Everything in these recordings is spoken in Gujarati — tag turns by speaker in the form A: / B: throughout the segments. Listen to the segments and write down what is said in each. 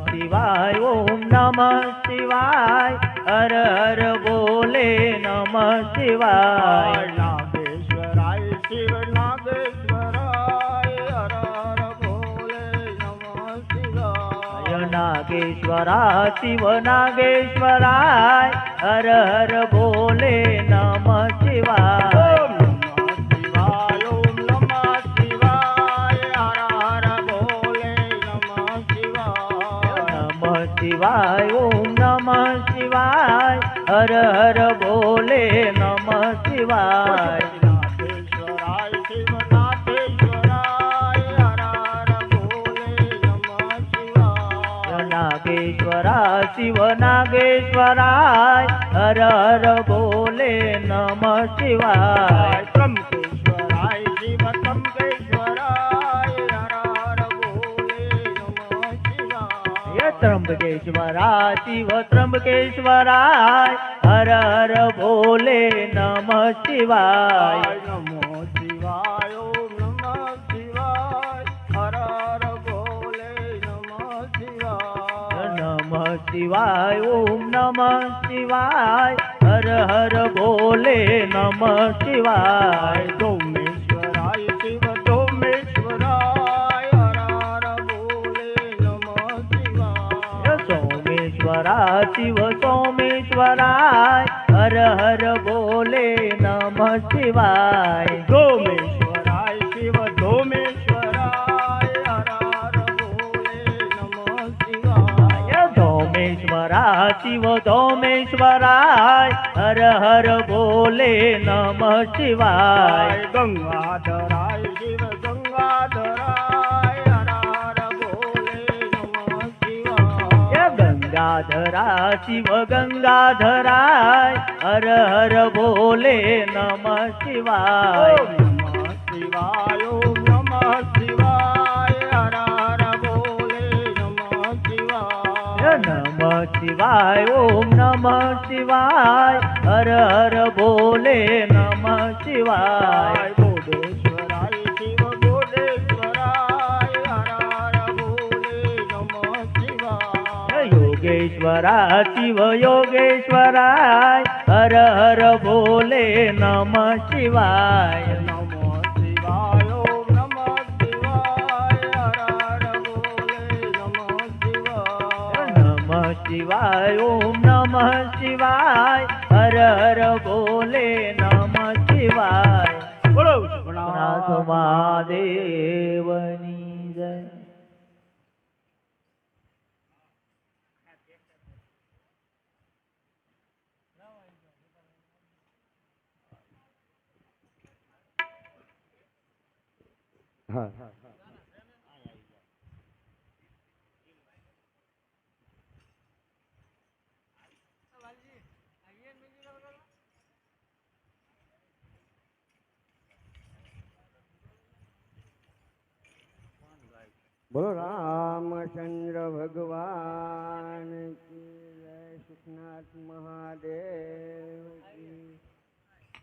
A: શિવાય ઓમ નમઃ શિવાય હર હર બોલે નમઃ શિવાય
B: નાગેશ્વરાય શિવ નાગેશ્વરાય હર હર બોલે નમઃ શિવાય
A: નાગેશ્વરા શિવ નાગેશ્વરાય હર હર બોલે નમઃ શિવાય શિવાય ઓમ નમઃ શિવાય હર હર બોલે નમઃ શિવાય
B: નાગેશ્વરાય શિવ નાગેશ્વરાય હર હર બોલે નમઃ શિવાય
A: નાગેશ્વરા શિવ નાગેશ્વરાય હર હર બોલે નમઃ શિવાય
B: ત્રંબકેશ્વરાય શિવ ત્રંબકેશ્વરાય હર હર બોલે નમઃ શિવાય
A: ત્રંબકેશ્વરા શિવ ત્રંબકેશ્વરાય હર હર બોલે નમઃ શિવાય
B: નમો શિવાય ઓમ નમઃ શિવાય હર હર બોલે નમઃ શિવાય
A: નમઃ શિવાય ઓમ નમઃ શિવાય હર હર બોલે નમઃ શિવાય
B: સોમેશ્વરાય શિવ સોમેશ્વરાય હર હર બોલે નમઃ શિવાય
A: સોમેશ્વરા શિવ સોમેશ્વરાય હર હર બોલે નમઃ શિવાય
B: સોમેશ્વરાય શિવ સોમેશ્વરાય હર હર બોલે નમઃ શિવાય
A: સોમેશ્વરા શિવ સોમેશ્વરાય હર હર બોલે નમઃ શિવાય
B: ગંગાધરાય શિવ ગંગાધરાય હર હર બોલે નમઃ શિવાય
A: ગંગાધરા શિવ ગંગાધરાય હર હર બોલે નમઃ શિવાય
B: નમઃ શિવાય ઓમ નમઃ શિવાય હર હર બોલે નમઃ શિવાય
A: નમઃ શિવાય ઓમ નમઃ શિવાય હર હર બોલે નમઃ શિવાય
B: બોધેશ્વરાય શિવ બોધેશ્વરાય હર હર બોલે નમઃ શિવાય
A: યોગેશ્વરા શિવ યોગેશ્વરાય હર હર બોલે નમઃ શિવાય
B: નમો શિવાય ઓમ નમઃ શિવાય હર હર બોલે નમઃ શિવાય
A: નમઃ શિવાય ઓમ નમઃ શિવાય હર હર બોલે નમઃ શિવાય
B: બોલો
A: નાથ મહાદેવની જય
B: બોલો રામચંદ્ર ભગવાન કી જય સુખનાથ મહાદેવ કી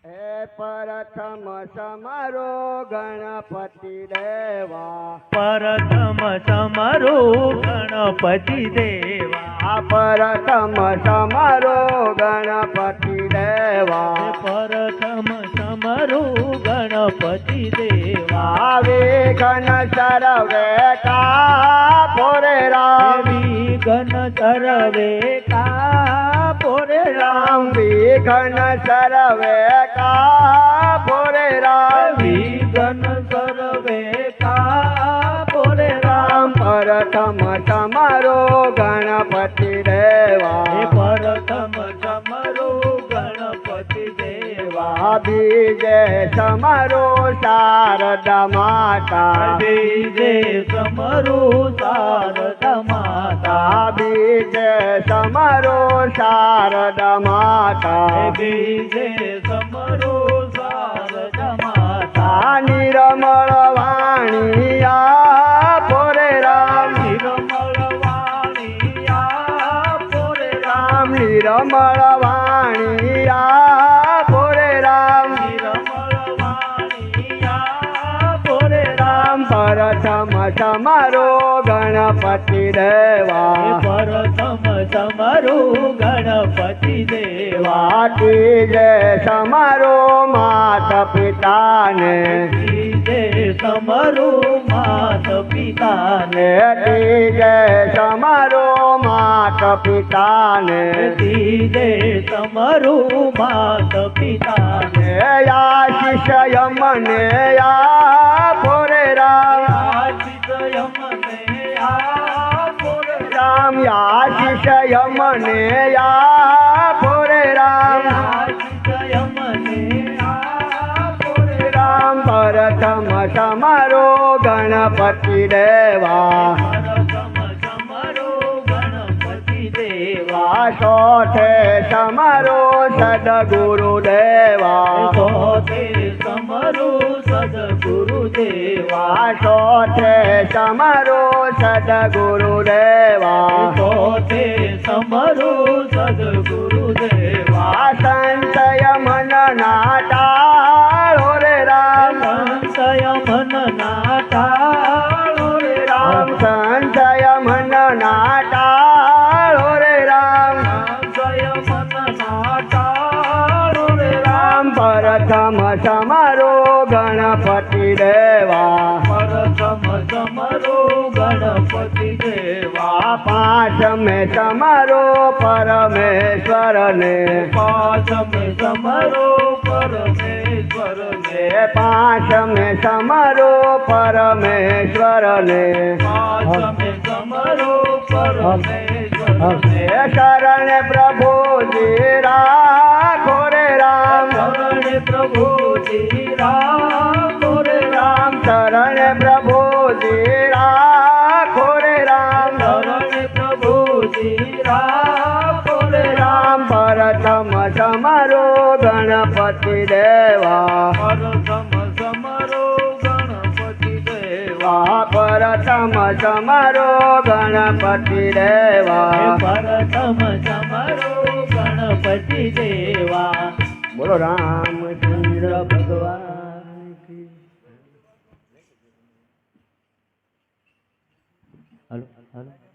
B: હે પ્રથમ સમારો ગણપતિ દેવા
A: પ્રથમ સમરો ગણપતિ દેવા
B: પ્રથમ સમારો ગણપતિ દેવા
A: પ્રથમ સમરો ગણપતિ દેવા
B: વિઘ્ન સર્વે કાપો રે રામ
A: વિઘ્ન સર્વે કાપો રે રામ
B: વિઘ્ન સર્વે કાપો રે રામ
A: વિઘ્ન સર્વે કાપો રે રામ
B: પ્રથમ તમારો ગણપતિ દેવા
A: પ્રથમ સમરો ગણપતિ દેવા
B: બીજે સમારો શારદા માતા
A: બીજે સમરો શારદા માતા
B: બીજે સમારો શારદા માતા
A: બીજે સમરો શારદા માતા
B: નિર્મળ વાણી આપો રે રામ
A: નિર્મળ વાણી આપો રે રામ
B: નિર્મળ વાણી આપો રે રામ
A: નિર્મળ વાણી આપો રે રામ
B: રામ પ્રથમ તમારો ગણપતિ દેવા
A: પ્રથમ તમારું ગણપતિ દેવા
B: ત્રીજે તમારો માતા પિતાને
A: ત્રીજે તમારું માત પિતાને
B: ત્રીજે તમારો માતા પિતાને
A: ત્રીજે તમારું માત પિતાને
B: આશિષય મને આપો રે રામ
A: આશિષય મને આપો રે
B: રામ આશિષય મને આપો રે રામ
A: આશિષય મને આપો રે
B: રામ પ્રથમ તમારો ગણપતિ દેવા
A: પ્રથમ તમારું ગણપતિ દેવા
B: ચોથે તમારો સદગુરુ દેવા
A: ચોથે તમારું સદગુરુ દેવા
B: ચોથે તમારો સદગુરુ દેવા
A: ચોથે તમારું સદગુરુ દેવા
B: સંશય મન ના ટાળો રે રામ
A: સંશય મન ના ટાળો રે રામ
B: સંશય મન ના ટાળો રે રામ
A: સંશય મન ના ટાળો રે રામ
B: પ્રથમ તમારો ગણપતિ દેવા
A: પ્રથમ તમારું ગણપતિ દેવા
B: પાંચમે તમારો પરમેશ્વર ને
A: પાંચમે તમારો પરમેશ્વર ને
B: પાંચમે તમારો પરમેશ્વર ને
A: પાંચમે તમારો પરમેશ્વર ને
B: શરણ પ્રભુજી રાખો રે રામ
A: શરણે પ્રભુજી રામ રે રામ
B: શરણ પ્રભુજી રાખો રે રામ
A: શરણે પ્રભુજી રામ રે રામ
B: પ્રથમ તમારો ગણપતિ દેવા
A: પ્રથમ તમારો ગણપતિ દેવા
B: પ્રથમ તમારો ગણપતિ દેવા
A: પ્રથમ તમારો ગણપતિ દેવા
B: બોલો રામચંદ્ર
A: ભગવાન કી હલો હલો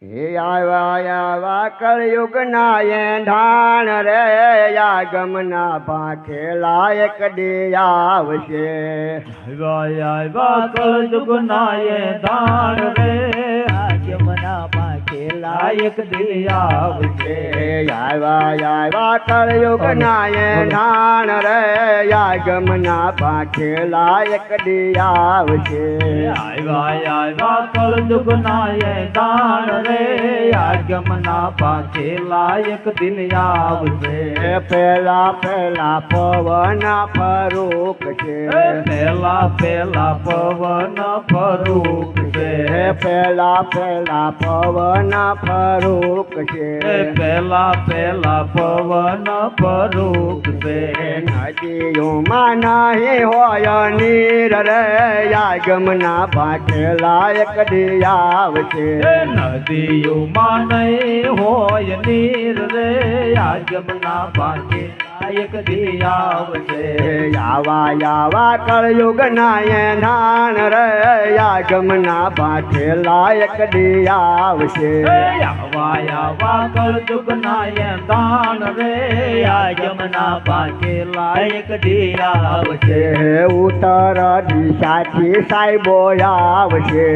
B: હે આવા કળયુગ ના એંધાણ રે આગમના ભાખે લાયક દે આવશે
A: કળજુગ નાયે દાણ રે આગમના પાકે લાયક દી આવશે
B: આવા કળયુગ ના એંધાણ રે આગમના ભાખે લાયક દે આવશે
A: આવ્યા કળજુગ નાયે દાણ રે આગમના પાકે લાયક દિલ આવશે
B: પેલા પેલા પવન ફરૂક છે
A: પેલા પેલા પવન ફરૂક છે
B: પેલા પેલા પવન ફરૂક છે
A: પેલા પેલા પવન ફરૂક છે
B: નદીઓમાં નહીં હોય નીર રે આગમના ભાખે લાયક દી આવશે
A: નદીઓમાં નહીં હોય નીર રે આગમના પાકે લાયક દી આવશે
B: આવા કળયુગ ના એંધાણ રે આગમના ભાખે લાયક દી આવશે
A: આવા કળજુગ નાય દાન રે આગમના પાકે લાયક દી આવશે
B: ઉત્તર દિશાથી સાહેબો આવશે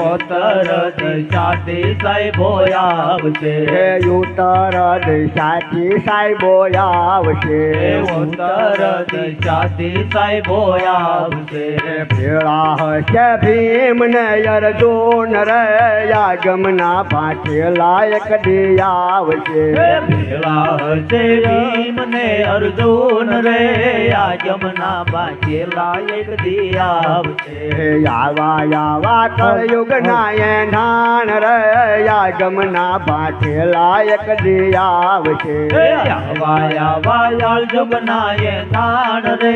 A: ઉત્તર દિશાથી સાહેબો આવશે
B: ઉત્તર દિશાથી સાહેબો આવશે
A: ઉત્તર દિશાથી સાહેબો આવશે
B: ભેળા હશે ભીમ ને અર્જુન રે આગમના ભાખે લાયક દી આવશે
A: ભેળા હશે ભીમ ને અર્જુન રે આગમના પાકે લાયક દી આવશે
B: આવા કળયુગ ના એંધાણ રે આગમના ભાખે લાયક દી આવશે
A: આવા કળજુગના એ દાણ રે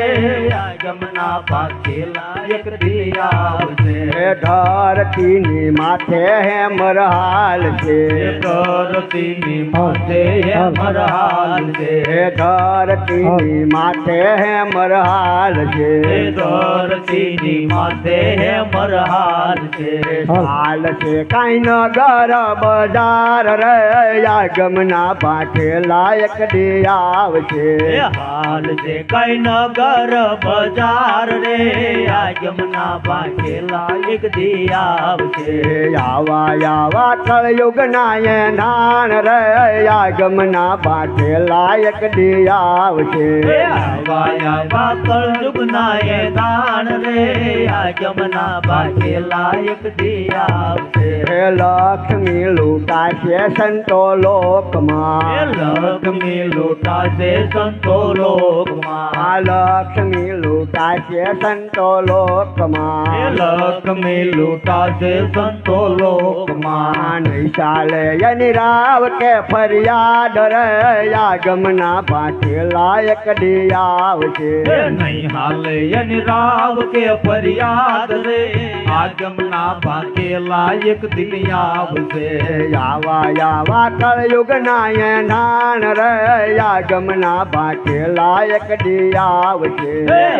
A: આ જમના પાકેલા એક દી આવશે
B: એ ધરતીની માથે હેમર હાલ છે
A: ધરતીની માથે હેમર હાલ છે
B: એ ધરતીની માથે હેમર હાલ છે
A: ધરતીની માથે હેમર હાલ છે
B: હાલ છે કાંઈ નગર બજાર રે આગમના પાઠેલા એક દી આવશે
A: હાલ છે કઈ નગર બજાર રે આ જમના પાકેલા એક દી આવશે
B: આવા કળયુગના એ નાણ રે આગમના પાઠેલા એક દી આવશે
A: આવા કળજુગના એ દાણ રે આ જમના પાકેલા એક દી આવશે
B: હે લક્ષ્મી લૂંટાશે સંતો લોકમાં
A: લક્ષ્મી લૂંટાશે સંતો લોકમાં
B: આ લક્ષ્મી લૂંટાશે સંતો લોકમાં
A: લક્ષ્મી લૂંટાશે સંતો લોકમાં
B: નહીં ચાલે એની રાવ કે ફરિયાદ રે આગમના પાઠેલા એક દી આવશે
A: નહીં હાલે એની રાવ કે ફરિયાદ રે આગમના પાકેલા એક દિન આવશે
B: આવા કળયુગના એ નાણ રે આગમના પાઠેલા એક દી આવશે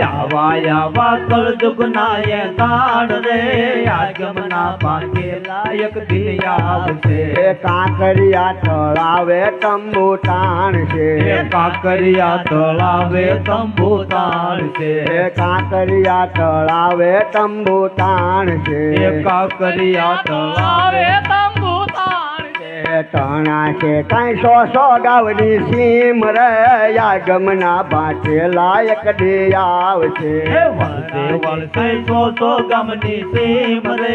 A: આવા કળજુગના એ દાણ રે આગમના પાકેલા એક દિન આવશે
B: કાંકરિયા તળાવે તંબુ તાણશે
A: કાંકરિયા તળાવે તંબુ તાણશે
B: કાંકરિયા તળાવે તંબુ તાણશે
A: કાંકરિયા તળાવે
B: તણાશે કાંઈ સો ગાવની સીમ રે આગમના પાઠેલા એક દી આવશે
A: વળશે વળશે સો ગામની સીમ રે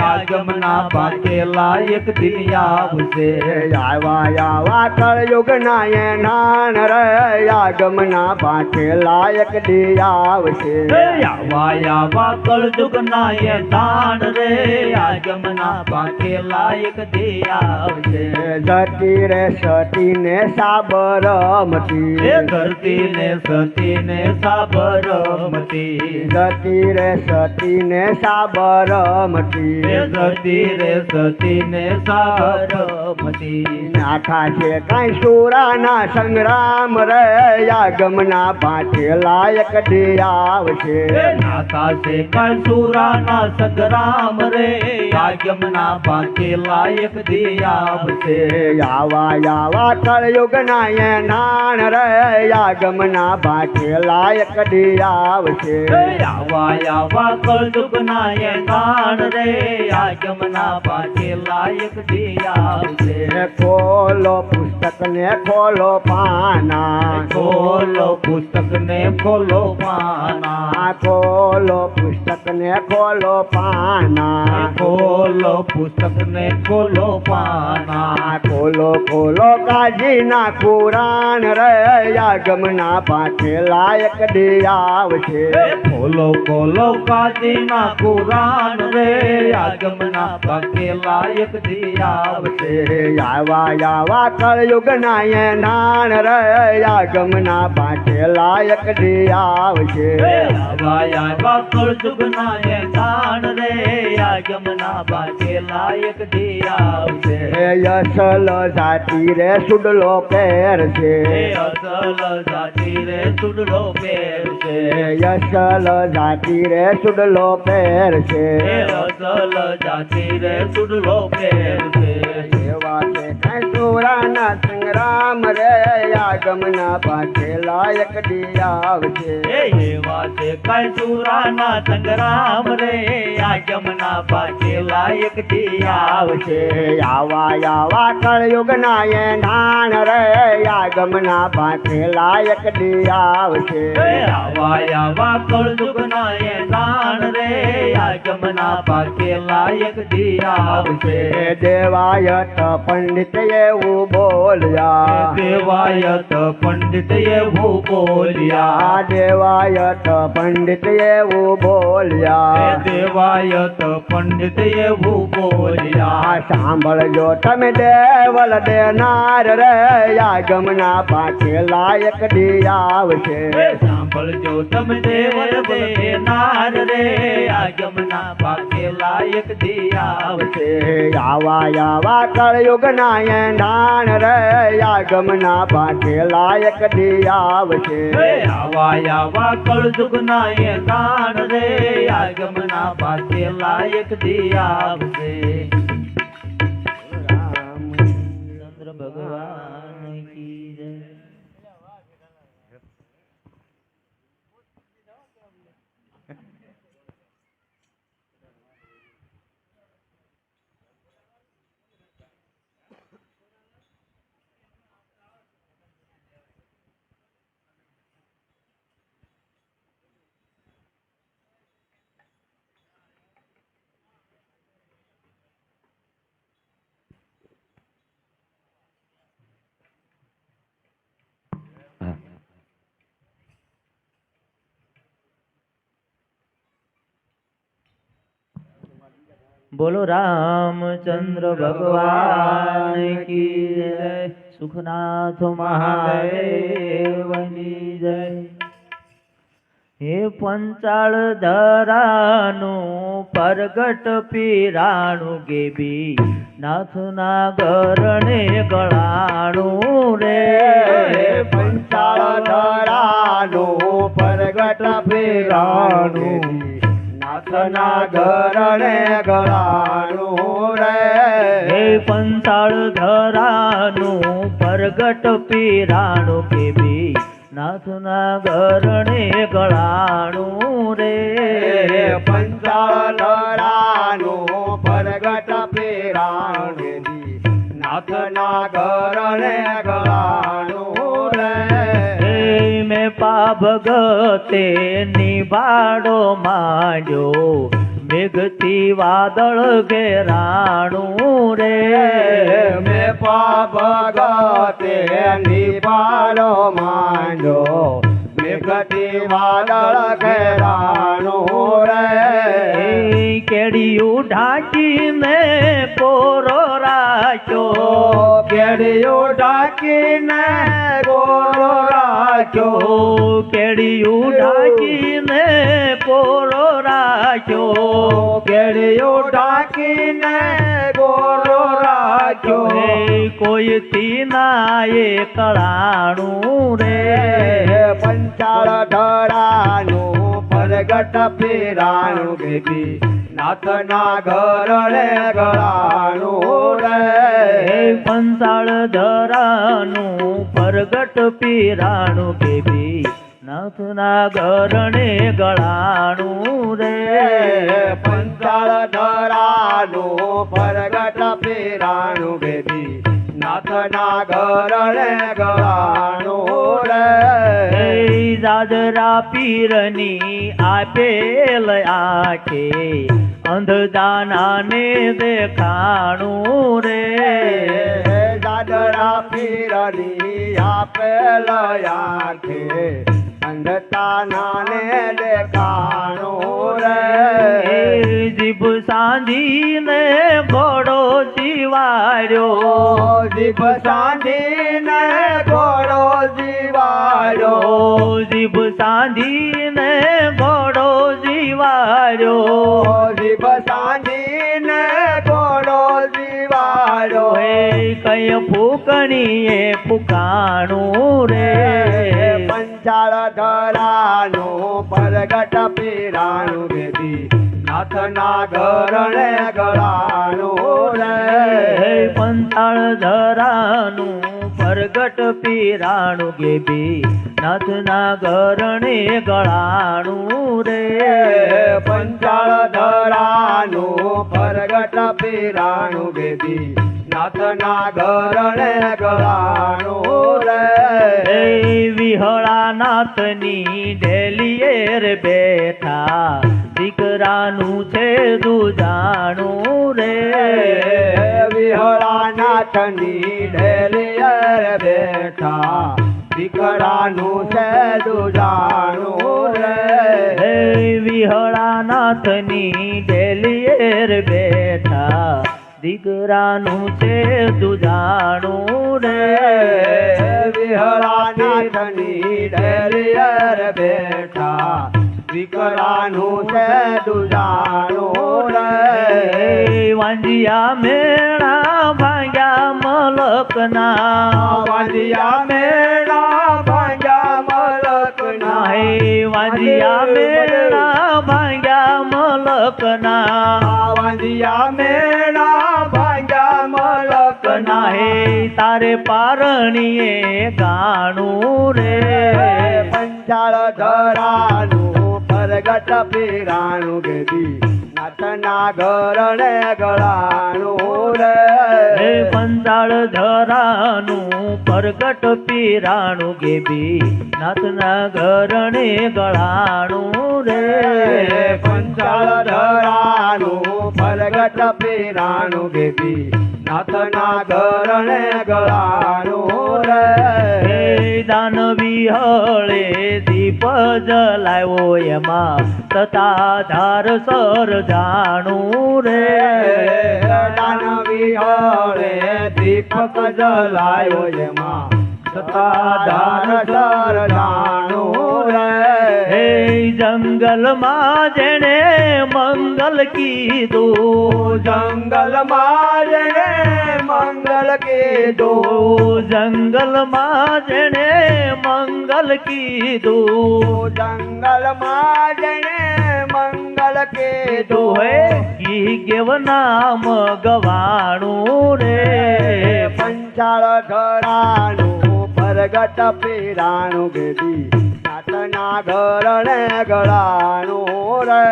A: આગમના પાકેલા એક દિન આવશે
B: આવા કળયુગના એ નાણ રે આગમના પાઠેલા એક દી આવશે
A: આવા કળજુગના એ દાણ રે આગમના પાકેલા એક દી આવશે
B: જતી રે સતી ને સાબરમતી
A: ધરતી ને સતી ને સાબરમતી
B: જતી રે સતી ને સાબરમતી
A: સતી રે સતી ને સાબરમતી
B: નાથા છે કાંઈ સુરાના સંગ્રામ રે આગમના પાઠેલા એક દી આવશે
A: નાથા છે કંસુરાના સંગ્રામ રે આગમના પાકેલા એક દી આવશે
B: આવા કળયુગના એ નાણ રે આગમના પાઠેલા એક દી આવશે
A: આવા કળજુગના એ દાણ રે આગમના પાકેલા એક દી આવશે
B: ખોલો પુસ્તક ને ખોલો પાના
A: ખોલો પુસ્તક ને ખોલો પાના
B: ખોલો પુસ્તક ને ખોલો પાના
A: ખોલો પુસ્તક ને ખોલો પાના
B: ખોલો કાજીના કુરાન રે આગમના પાઠેલા એક દી આવશે
A: ખોલો કાજીના કુરાન રે આગમના પાકેલા એક દી આવશે
B: આવા કળયુગના એ નાણ રે આગમના પાઠેલા એક દી આવશે
A: આવા કળજુગના એ દાણ રે આગમના પાકેલા એક દી આવશે
B: અસલ જાતિ રે સુડલો પહેરશે
A: અસલ જાતિ રે સુડલો પહેરશે
B: અસલ જાતિ રે સુડલો પહેરશે
A: અસલ જાતિ રે સુડલો પહેરશે
B: એવા છે કંસુરાના સંગ્રામ રે આગમના પાઠેલા એક દી આવશે
A: એવા છે કંસુરાના સંગ્રામ રે આગમના પાકેલા એક દી આવશે
B: આવા કળયુગના એ નાણ રે આગમના પાઠેલા એક દી આવશે
A: આવા કળજુગના એ દાણ રે આગમના પાકેલા એક દી આવશે
B: દેવાયત પંડિત એવું બોલ્યા
A: દેવાયત પંડિત એવું બોલ્યા
B: દેવાયત પંડિત એવું બોલ્યા
A: દેવાયત પંડિત એવું બોલ્યા
B: સાંભળજો તમે દેવલ દેનાર રે આગમના પાછેલા એક દી આવશે
A: સાંભળજો તમે દેવલ દેનાર રે આગમના પાછેલા એક દી આવશે
B: આવા કળયુગ ના એંધાણ રે આગમના પાછેલા એક દી આવશે
A: આવા કળયુગ ના એ દાન રે આગમના પાછેલા એક દી આવશે ચંદ્ર ભગવાન કી જય બોલો રામચંદ્ર ભગવાન કી જય સુખનાથ મહાદેવની જય હે પંચાળ ધરાનું પરગટ પીરાણું ગેબી નાથના ગરણે ગળાણું રે
B: પંચાળ ધરાનું પરગટ પીરાણું નાથના ગરણે ગળાણું રે
A: હે પંચાળ ધરાનું પરગટ પીરાણું કેબી નાથના ગરણે ગળાણું રે
B: પંચાળ ધરાનું પરગટ પીરાણું નાથના ગરણે ગળાણું રે
A: મેં પાભગતે નિભાડો માંડ્યો મેઘથી વાદળ ઘેરાણું રે
B: મેં પાભગતે નિભાડો માંડ્યો મેઘથી વાદળ ઘેરાણું રે
A: કેડિયું ઢાંકીને કોરો રાખ્યો
B: કેડિયું ઢાંકીને કોરો રાખ્યો
A: કેડિયું ઢાંકીને કોરો રાખ્યો
B: કેડિયું ઢાંકીને કોરો રાખ્યો
A: કોઈથી ના એ કળાણું રે
B: પંચાળ ધરાનું પરગટ પીરાણું બેબી નાથના ગરણે ગળાણું રે
A: પંચાળ ધરાનું પરગટ પીરાણું બેબી નાથના ગરણે ગળાણું રે
B: પંચાળ ધરાનું પરગટ પીરાણું બેબી નાથના ગરણે ગળાણું રે
A: દાદરા પીરની આપેલ આંખે અંધદાનાને દેખાણું રે
B: દાદરા પીરની આપેલ આંખે અંધતાનાને દેખાણું રે
A: જીભ સાંધીને ઘોડો જીવાડ્યો
B: જીભ સાંધીને ઘોડો જીવાડ્યો
A: જીભ સાંધીને ઘોડો જીવાડ્યો
B: જીભ સાંધીને ઘોડો જીવાડ્યો
A: કઈ ફૂકણીએ ફૂકાણું રે
B: પંચાળ ધરાનું પરગટ પીરાણું બેબી નાથના ગરણે ગળાણું રે
A: પંચાળ ધરાનું પરગટ પીરાણું ગેબી નાથના ગરણે ગળાણું રે
B: પંચાળ ધરાનું પરગટ પીરાણું બેબી નાથના ગરણે ગળાણું રે
A: વિહળા નાથની ડેલીએ બેઠા દીકરાનું છે દુજાણું રે
B: વિહળા નાથની ઢેલીએ બેઠા દીકરાનું છે દુજાણું રે
A: હે વિહળા નાથની ડેલીએ રે બેઠા દીકરાનું છે દુજાણું રે
B: વિહળાનાથની ડેલિયર બેઠા દીકરાનું છે દુજાણું રે
A: વાંજિયા મેળા ભાંગ્યા મલકના
B: વાંજિયા મેળા ભાંગ્યા મલકના
A: હે વાંજિયા મેળા ભાંગ્યા મલકના
B: વાંજિયા મેળા ભાંગ્યા મલકના
A: હે તારે પારણીએ ગાણું રે
B: પંચાળ ધરાનું પરગટ પીરાણું ગેદી નાથના ઘરણે ગળાણું
A: હે
B: રે
A: પંચાળ ધરાનું પરગટ પીરાણું ગેબી નાથના ઘરણે ગળાણું રે
B: પંચાળ ધરાનું પરગટ પીરાણું ગેદી નાથના ઘરણે ગળાણું રે
A: હે દાન વિહળે દીપ જલાવ્યો એમાં સતાધાર સર જાણું રે
B: દાનવી હળે દીપક જલાયો એમાં સતાધાર સર જાણું રે
A: હે જંગલમાં જેણે મંગલ કીધું
B: જંગલમાં જેણે મંગલ કીધું
A: જંગલમાં જેણે મંગલ કીધું
B: જંગલમાં જેણે મંગલ
A: તું
B: કીધું
A: હે કી કેવ નામ ગવાણું રે
B: પંચાળ ધરાનું પરગટ પીરાણું ગેદી નાથના ઘરણે ગળાણું
A: હે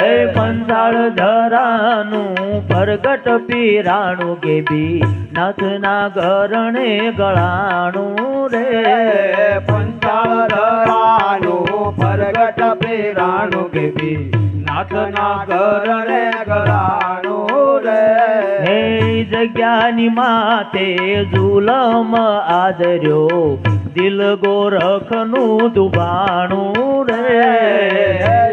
B: રે
A: પંચાળ ધરાનું પરગટ પીરાણું ગેબી નાથના ઘરણે ગળાણું રે
B: પંચાળ ધરાનું પરગટ પીરાણું ગેદી નાથના ઘરણે ગળાણું રે
A: હે જગ્યાની માથે ઝુલમ આદર્યો દિલ ગોરખનું દુબાણું રે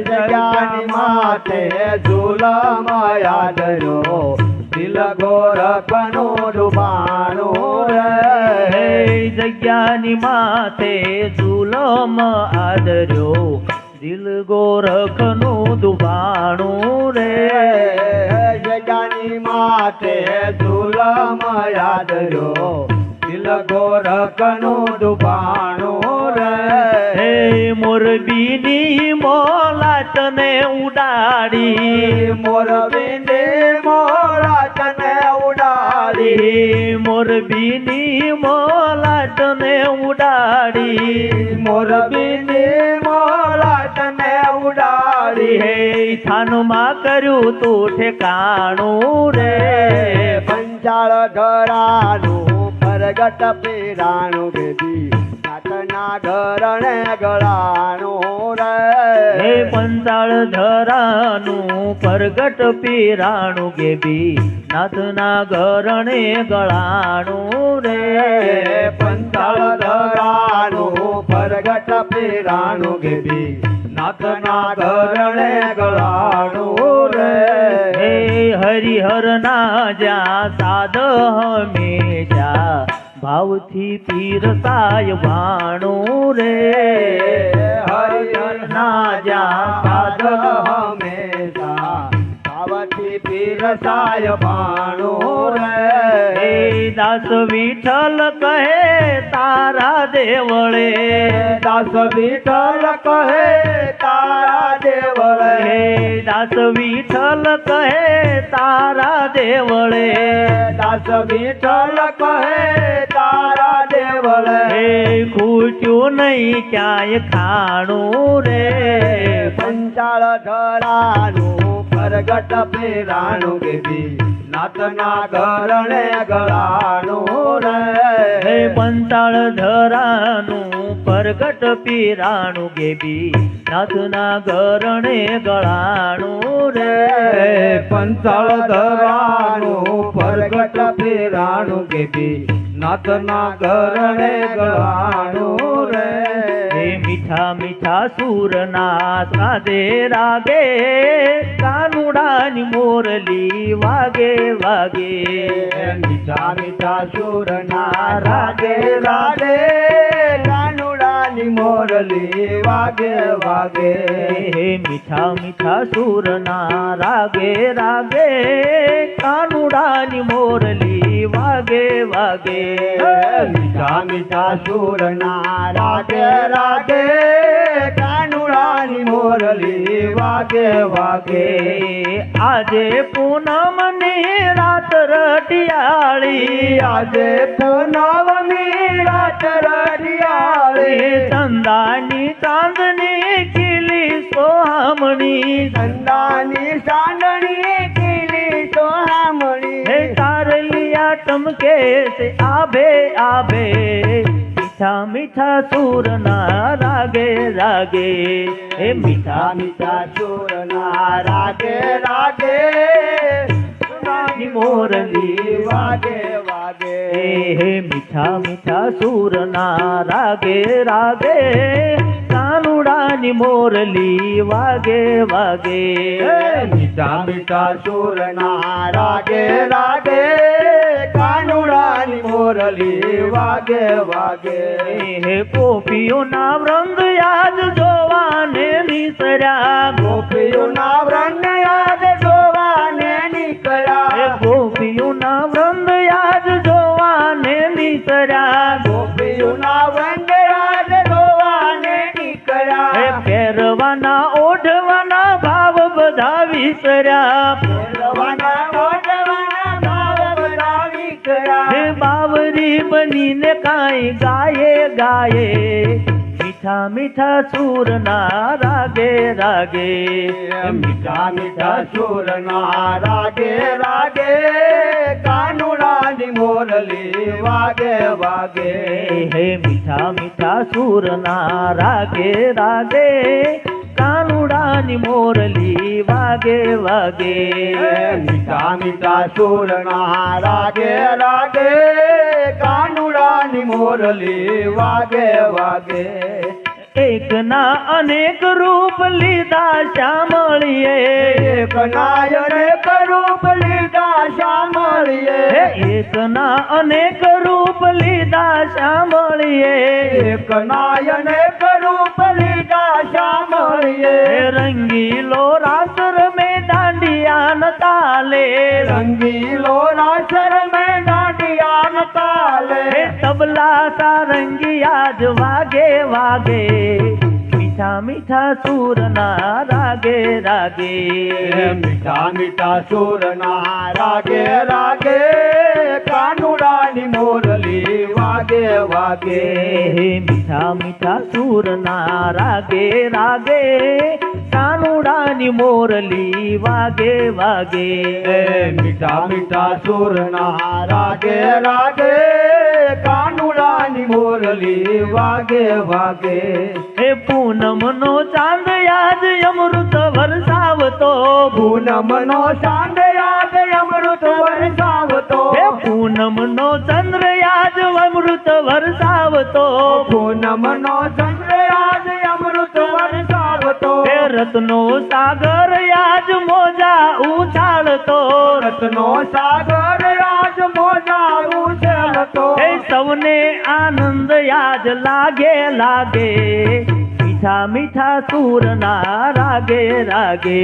B: જગ્યાની માથે ઝુલમ યાદરો દિલ ગોરખનું ડુબાણું
A: હે
B: રે
A: જગ્યાની માથે ઝુલમ આદર્યો દિલ ગોરખનું દુબાણું રે
B: જગાની માથે ઝુલમ યાદરો દિલ ગોરખનું દુબાણું રે
A: હે મોરબીની મોલાટને ઉડાડી
B: મોરબીની મોરાટને ઉડાડી
A: મોરબીની મોલાટને ઉડાડી
B: મોરબીની મોરાટને ઉડાડી
A: હે થાનમાં કર્યું તું ઠેકાણું રે
B: પંચાળ ધરાનું પરગટ પીરાણું ગેદી નાથના ઘરણે ગળાણું
A: હે
B: રે
A: પંચાળ ધરાનું પરગટ પીરાણું ગેબી નાથના ઘરણે ગળાણું રે
B: પંચાળ ધરાનું પરગટ પીરાણું ગેદી નાથના ઘરણે ગળાણું
A: હે
B: રે
A: હરિહરના જ્યાં સાદ હંમેશા ભાવથી પીરસાય વાણું રે
B: હરિહરના જ્યાં સાદ હંમેશા ભાવથી પીરસાય ભાણું
A: હે
B: રે
A: દાસ વિઠ્ઠલ કહે તારા દેવળે
B: દાસ વિઠ્ઠલ કહે તારા દેવળે
A: હે દાસ વિઠ્ઠલ કહે તારા દેવળે
B: દાસ વિઠ્ઠલ કહે તારા દેવળે
A: હે ખૂટ્યું નહીં ક્યાંય ખાણું રે
B: પંચાળ ધરાનું પરગટ પીરાણું ગેદી નાથના ઘરણે ગળાણું
A: હે
B: રે
A: પંચાળ ધરાનું પરગટ પીરાણું ગેબી નાથના ઘરણે ગળાણું રે
B: પંચાળ ધરાનું પરગટ પીરાણું ગેદી નાથના ઘરણે ગળાણું રે
A: હે મીઠા મીઠા સૂરના રાધે રાગે કાનુડાની મોરલી વાગે વાગે
B: મીઠા મીઠા સુરના રાગે રાગે કાનુડાની મોરલી વાગે વાગે
A: હે મીઠા મીઠા સૂરના રાગે રાગે કાનુડાની મોરલી વાગે વાગે
B: મીઠા મીઠા સુરના રાગે રાગે કાનુડાની મોરલી વાગે વાગે
A: આજે પૂનમની રાત રટિયાળી
B: આજે પૂનમની રાત રડિયાળી
A: ચંદાની ચાંદની ખીલી સોહામણી
B: ચંદાની ચાંદણી ખીલી સોહામણી
A: હે તારલિયા ટમકે છે આભે આભે મીઠા મીઠા સૂરના રાગે રાગે હે મીઠા
B: મીઠા સુરના રાગે રાગે સુનાની મોરલી વાગે વાગે
A: હે મીઠા મીઠા સૂરના રાગે રાગે કાનુડાની મોરલી વાગે વાગે
B: મીઠા મીઠા સુરના રાગે રાગે કાનુડાની મોરલી વાગે વાગે
A: હે ગોપીઓના વૃંદ યાદ જોવાને નીસર્યા
B: ગોપીઓના વ્રણ યાદ જોવાને
A: હે
B: નીકળ્યા
A: ગોપીઓના વૃંદ યાદ જોવાને નીસર્યા
B: ગોપીઓના વ્રણ યાદ જોવાને
A: હે
B: નીકળ્યા
A: પહેરવાના ઓઢવાના ભાવ બધા વિસર્યા
B: ભગવાના મોઢવાના ભાવ બધા
A: હે
B: નીકળ્યા
A: બાવરી બનીને કાંઈ ગાયે ગાયે મીઠા મીઠા સૂરના રાગે રાગે
B: મીઠા મીઠા સુરના રાગે રાગે કાનુડાની મોરલી વાગે વાગે
A: હે મીઠા મીઠા સૂરના રાગે રાગે કાનુડાની મોરલી વાગે વાગે
B: મીઠા મીઠા સુરના રાગે રાગે કાનુડાની મોરલી વાગે વાગે
A: એક ના અનેક રૂપ લીધા શ્યામળીએ
B: એક નાયને કરૂપ લીધા
A: હે
B: શામળીએ
A: એક ના અનેક રૂપ લીધા શ્યામળીએ
B: એક નાયને કરૂપ લીધા
A: હે
B: શામળીએ
A: રંગીલો રાસ રમે દાંડિયા ન તાલે
B: રંગીલો રાસર મેં દાંડિયા
A: હે
B: તાલે
A: તબલા સારંગિયા જ વાગે વાગે મીઠા મીઠા સૂરના રાગે રાગે
B: મીઠા મીઠા સુરના રાગે રાગે કાનુડાની મોરલી વાગે વાગે
A: હે મીઠા મીઠા સૂરના રાગે રાગે કાનુડાની મોરલી વાગે વાગે
B: મીઠા મીઠા સુરના રાગે રાગે કાનુડાની મોરલી વાગે વાગે
A: હે પૂનમનો ચાંદ યાદ અમૃત વરસાવતો
B: પૂનમનો ચાંદ યાદ અમૃત વરસાવતો
A: હે પૂનમનો ચંદ્ર યાદ અમૃત વરસાવતો
B: પૂનમનો ચંદ્ર યાદ અમૃત વરસાવતો
A: હે રત્નો સાગર યાદ મોજા ઉછાળતો
B: રત્નો સાગર રાજ મોજા ઉછળતો
A: હે સૌને આનંદ યાદ લાગે લાગે મીઠા મીઠા સૂરના રાગે રાગે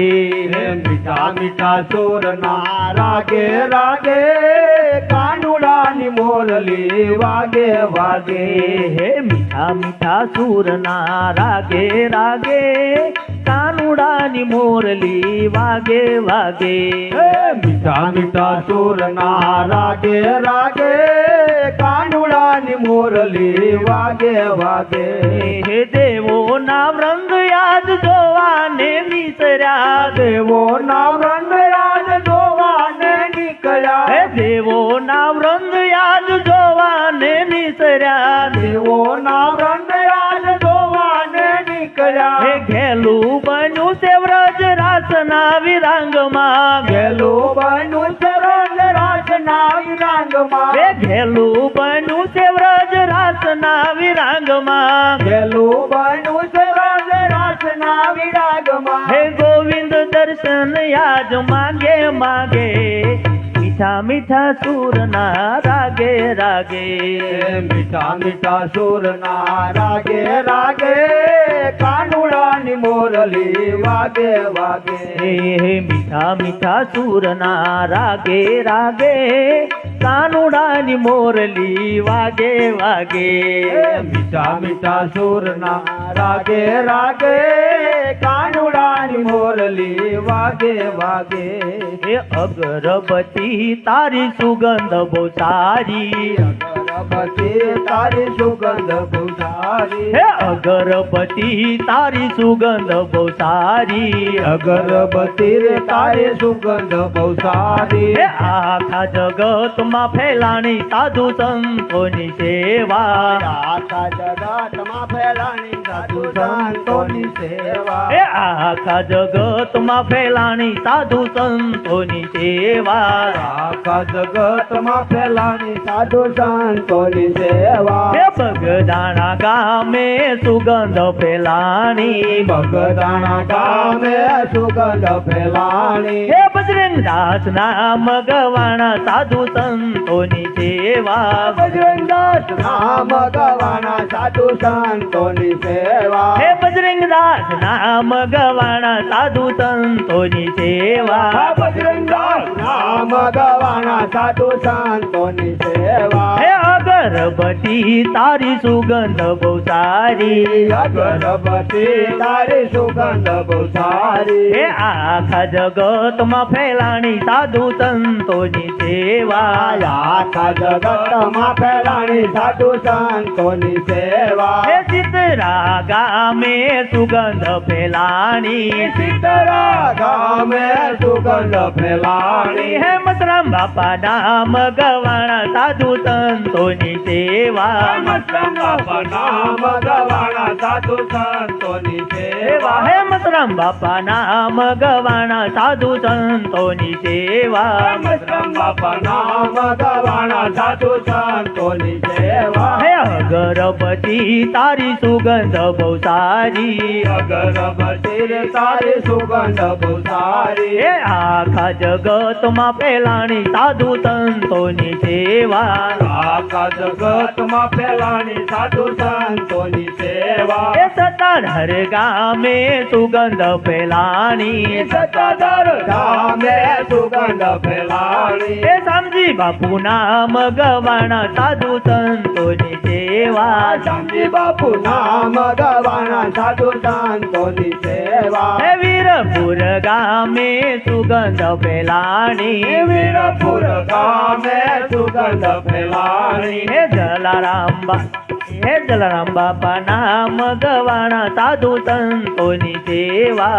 B: મીઠા મીઠા સુરના રાગે રાગે કાનુડાની મોરલી વાગે વાગે
A: હે મીઠા મીઠા સૂરના રાગે રાગે કાનુડાની મોરલી વાગે વાગે
B: મીઠા મીઠા સુરના રાગે રાગે કાનુડાની મોરલી વાગે વાગે
A: હે દેવોના વૃંદ યાદ જોવાને નીસર્યા
B: દેવોના વૃંદ યાદ જોવાને નીકળ્યા
A: હે દેવોના વૃંદ યાદ જોવાને નીસર્યા
B: દેવોના વૃંદ યાદ જોવાને નીકળ્યા
A: હે ઘેલું બન્યું છે વ્રજ રાસના વિરાંગમાં
B: ગેલું બન્યું છે વ્રજ રાસના વિરાંગમાં વિરાંગમાં
A: હે ઘેલું બન્યું છે વ્રજ રાસના વિરાંગમાં
B: ગેલું બન્યું છે વ્રજ રાસના વિરાગમાં
A: હે ગોવિંદ દર્શન યાજ માગે માગે મીઠા મીઠા સુરના રાગે રાગે
B: મીઠા મીઠા સુરના રાગે રાગે કાનુડાની મોરલી વાગે વાગે
A: હે મીઠા મીઠા સુરના રાગે રાગે કાનુડાની મોરલી વાગે વાગે
B: મીઠા મીઠા સુરના રાગે રાગે કાનુડાની મોરલી વાગે વાગે
A: હે અગરબત્તી તારી સુગંધ બહુ સારી
B: અગરબત્તી તારી સુગંધ બહુ સારી
A: હે અગરબત્તી તારી સુગંધ બહુ સારી
B: અગરબત્તી રે તારી સુગંધ બહુ સારી
A: હે આખા જગતમાં ફેલાણી સાધુ સંતોની સેવા
B: આખા જગતમાં ફેલાણી સાધુ સંતોની સેવા
A: હે આખા જગતમાં ફેલાણી સાધુ સંતોની સેવા
B: આખા જગતમાં ફેલાણી સાધુ સંતોની સેવા
A: હે બગદાણા ગામે સુગંધ ફેલાણી
B: બગદાણા ગામે સુગંધ ફેલાણી
A: હે બજરંગ દાસ નામ ગવાણા સાધુ સંતોની સેવા
B: બજરંગદાસ નામ ગવાના સાધુ સંતોની સેવા
A: હે બજરંગ દાસ નામ ગવાણા સાધુ સંતોની સેવા
B: બજરંગદાસ નામ ગવાના સાધુ સંતોની સેવા
A: હે અગરબત્તી તારી સુગંધ બહુ સારી
B: અગરબત્તી તારી સુગંધ બહુ સારી
A: હે આખા જગતમાં ફેલાણી સાધુ સંતોની સેવા
B: આખા જગતમાં ફેલાણી સાધુ સંતોની સેવા
A: હે સિતરા ગામે સુગંધ ફેલાણી
B: સીતરા ગામે સુગંધ ફેલાણી
A: હે મતરામ બાપા નામ ગવાણા સાધુ સંતોની સેવા
B: મતરામ બાપા નામ ગવાણા સાધુ સંતોની સેવા
A: હે મતરામ બાપા નામ ગવાણા સાધુ સંતોની સેવા
B: મતરામ બાપા નામ ગવાણા સાધુ સંતોની સેવા
A: હે અગરબત્તી તારી સુગંધ બહુ સારી
B: અગરબત્તી રે તારી સુગંધ બહુ સારી
A: હે આખા જગતમાં ફેલાણી સાધુ સંતોની સેવા
B: આખા જગતમાં ફેલાણી સાધુ સંતોની સેવા
A: હે સતાધર ગામે સુગંધ ફેલાણી
B: સતાધાર ધામે સુગંધ ફેલાણી
A: હે શામજી બાપુ નામ ગવાણા સાધુ સંતોની સેવા
B: શામજી બાપુ નામ ગવાના સાધુ સંતોની સેવા
A: હે વીરપુર ગામે સુગંધ ફેલાણી
B: વીરપુર ગામે સુગંધ ફેલાણી
A: હે જલારામ હે જલારામ બાપા નામ ગવાણા સાધુ સંતોની સેવા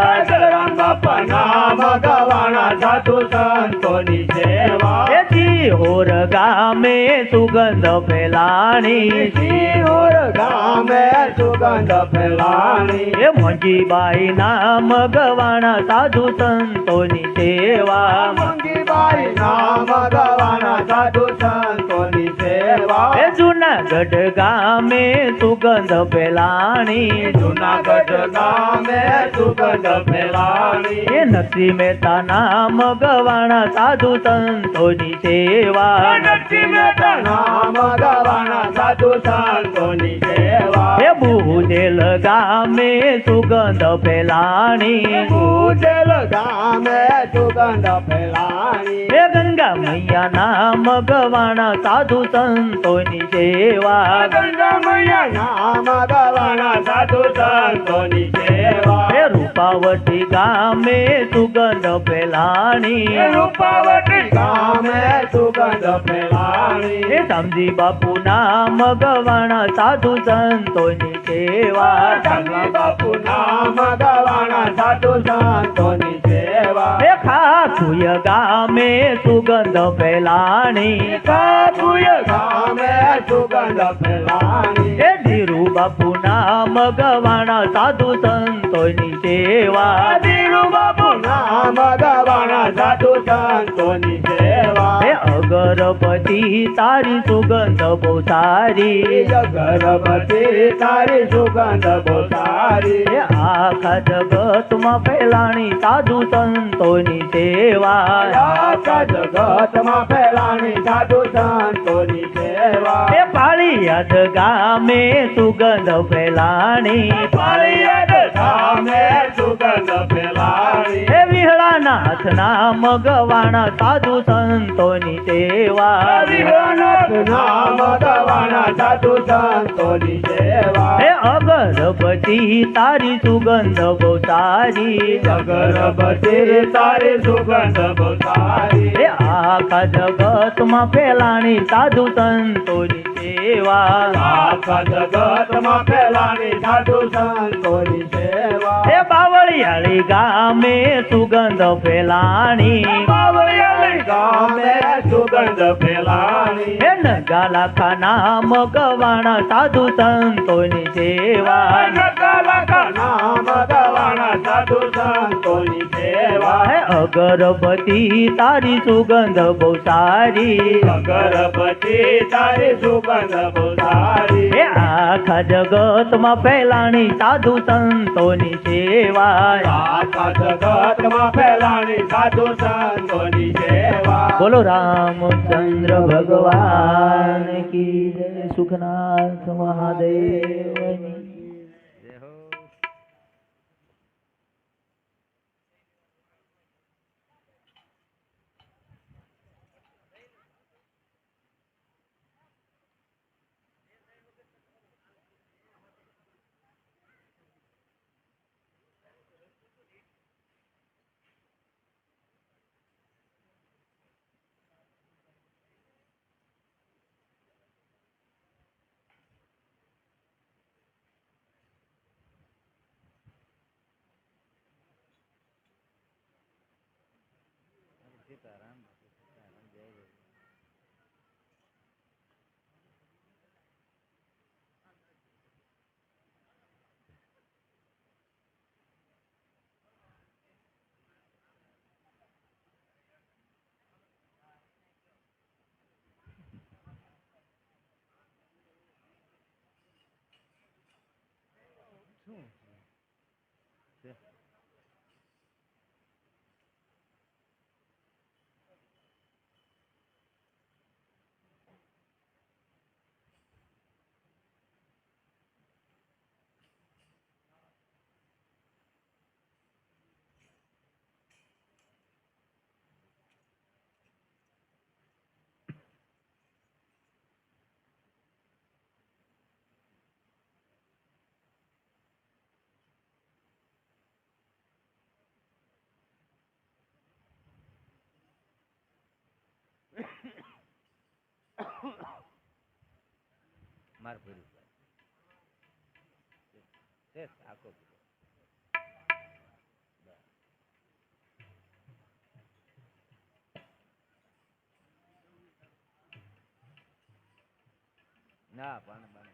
B: રામ બાપા નામ ગવાના સાધુ સંતોની સેવા
A: હે સિહોર ગામે સુગંધ ફેલાણી
B: સિહોર ગામે સુગંધ ફેલાણી
A: હે મંજીબાઈ નામ ગવાણા સાધુ સંતોની સેવા
B: મંગીબાઈ નામ ગવાના સાધુ સંતોની સેવા
A: હે જુનાગઢ ગામે સુગંધ ફેલાણી
B: જુનાગઢ ગામે સુગંધ ફેલાણી
A: હે નરસિંહ મહેતા નામ ગવાણા સાધુ સંતોની સેવા
B: નરસિંહ મહેતા નામ ગવાના સાધુ સંતોની સેવા
A: હે બુધેલ ગામે સુગંધ ફેલાણી
B: ઉજેલ ગામે સુગંધ ફેલાણી
A: હે ગંગા મૈયા નામ ગવાણા સાધુ સંતોની સેવા
B: ગંગા મૈયા નામ ગવાના સાધુ સંતોની સેવા
A: હે રૂપાવટી ગામે સુગંધ ફેલાણી
B: રૂપાવટી ગામે સુગંધ ફેલાણી
A: હે શામજી બાપુ નામ ગવાણા સાધુ સંતોની સેવા
B: શામજી બાપુ નામ ગવાના સાધુ સંતોની સેવા
A: હે ખાખુય ગામે સુગંધ ફેલાણી
B: કાપુય ગામે સુગંધ ફેલાણી
A: હે ધીરુ બાપુ નામ ગવાણા સાધુ સંતોની સેવા
B: ધીરુ બાપુ નામ ગવાના સાધુ સંતોની સેવા
A: હે અગરબત્તી તારી સુગંધ બહુ સારી
B: અગરબત્તી તારી સુગંધ બહુ સારી
A: એ આખા જગતમાં ફેલાણી સાધુ સંતોની સેવા
B: આખા જગતમાં ફેલાણી સાધુ સંતોની સેવા
A: એ પાળિયાદ ગામે સુગંધ ફેલાણી
B: પાળિયાદ ગામે સુગંધ ફેલાણી
A: એ વિહળાનાથ નામ ગવાણા સાધુ સંતોની સેવા
B: વિહળાનાથ નામ ગવાણા સાધુ સંતોની સેવા
A: એ અગરબત્તી તારી સુગંધ બહુ સારી
B: અગરબત્તી તારી સુગંધ બહુ સારી
A: એ આખા જગતમાં ફેલાણી સાધુ સંતોની સેવા
B: આખા જગતમાં ફેલાણી સાધુ સંતોની સેવા
A: એ બાવળિયાળી ગામે સુગંધ ફેલાણી
B: બાવળિયાળી ગામે સુગંધ ફેલાણી
A: એ નગાલાખા નામ ગવાણા સાધુ સંતોની સેવા
B: નગાલાખા નામ ગવાણા સાધુ સંતોની સેવા
A: હે અગરબત્તી તારી સુગંધ બહુ સારી
B: અગરબત્તી તારી સુગંધ બહુ સારી
A: એ આખા જગતમાં ફેલાણી સાધુ સંતોની સેવા
B: આખા જગતમાં ફેલાણી સાધુ સંતોની સેવા
A: બોલો રામચંદ્ર ભગવાન કી જય સુખનાથ મહાદેવની માર ભર્યું આખો ના પણ બને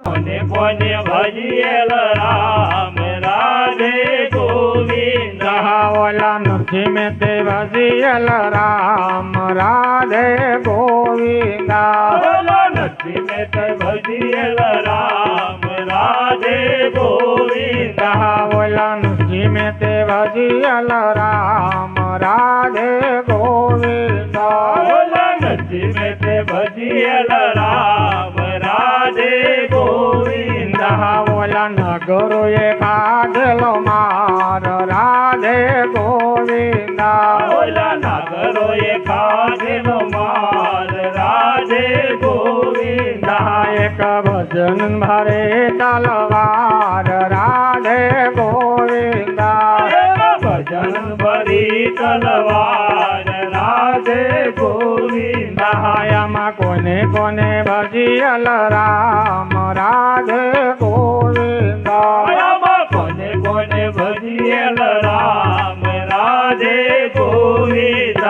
B: કોને કોને ભજીએલ રામ રાધે ગોવિંદ
C: ઓલા નથી મેં તે ભજીએલ રામ રાધે ગોવિંદા
B: બોલો નથી મેં તે ભજીએલ રામ રાધે ગોવિંદ
C: ઓલા નથી મેં તે ભજીએલ રામ રાધે ગોવિંદા
B: બોલો નથી મેં તે ભજીએલ રામ રાધે ગોવિંદ
C: ઓલા નગરોએ કાઢેલો માર રાધે ગોવિંદા
B: ઓલા નાગરોએ ખાધેલો માર રાધે ગોવિંદ
C: એક ભજન ભરે તલવાર રાધે ગોવિંદા
B: ભજન ભરી તલવાર રાધે ગોવિંદ
C: માં કોને કોને ભજીયલ રામ રાધે ગોવિંદા
B: કોને કોને ભજીએલ રામ રાધે ગોવિંદ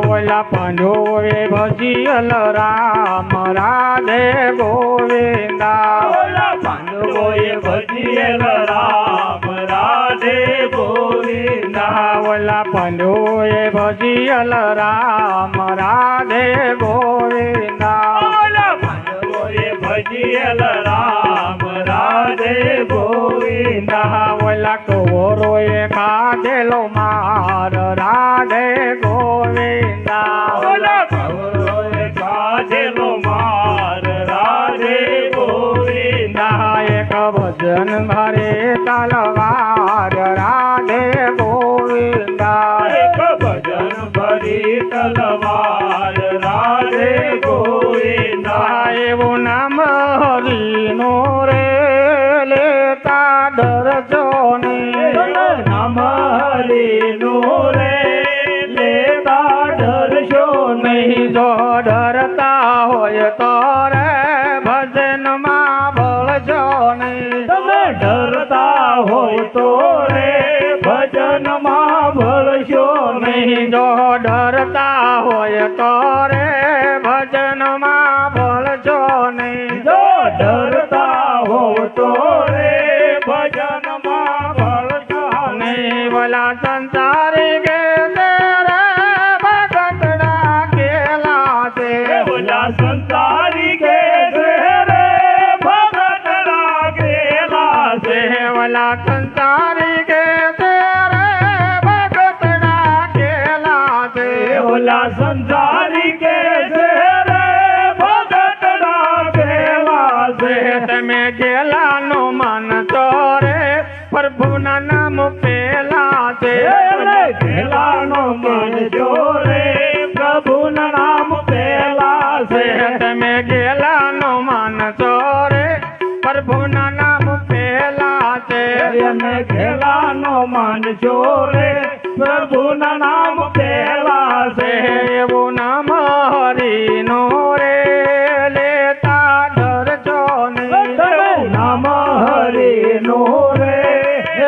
C: ઓલા પાંડવોએ ભજિયલ રામ રાધે ગોવિંદા
A: ઓલા પાંડવોએ ભજિયેલ રામ રાધે ગોવિંદા
C: ઓલા પાંડવોએ ભજિયલ રામ રાધે ગોવિંદા
A: ઓલા પાંડવોએ ભજિયેલ રામ રાધે ગોવિંદા
C: ઓલા કૌરવોએ ખાધેલો માર રાધે ગોવિંદા
A: ઓલા કૌરવોએ ખાધેલો માર રાધે ગોવિંદા
C: એક ભજન ભરે તલવાર રાધે ગોવિંદા
A: એક ભજન ભરી તલવાર રાધે ગોવિંદા
C: એવું નામ હરિનું રે લેતા ડરજો નહીં
A: નામ હરિનું રે લેતા ડરશો નહીં
C: જો ડરતા હોય તો રે ભજનમાં ભળજો નહીં
A: તમે ડરતા હોય તો રે ભજનમાં ભળશો નહીં
C: જો ડરતા હોય તો રે ભજનમાં ભળજો નહીં
A: જો ડરતા હો તો રે ભજનમાં ભળશો નહીં
C: બોલા સંસારી કે રે ભગતડા કેલા છે
A: ઓલા સંસારી કે રે ભગતડા કેલા છે
C: ઓલા સંસારી કે રે ભગતડા કેલા છે
A: ઓલા સંસારી કે રે ભગતડા કેલા છે
C: તમે કેલાનો મન તો રે પ્રભુના નામ પેલા છે
A: એમણે ઘેલાનો મન જોરે પ્રભુના નામ પેલા છે
C: તમે કેલાનો મન તો રે પ્રભુના નામ પેલા છે
A: એને ઘેલાનો મન જોરે પ્રભુના નામ પેલા છે
C: એવું નામ હરિનો રે લેતા ડરજો નહીં
A: નામ હરિનું રે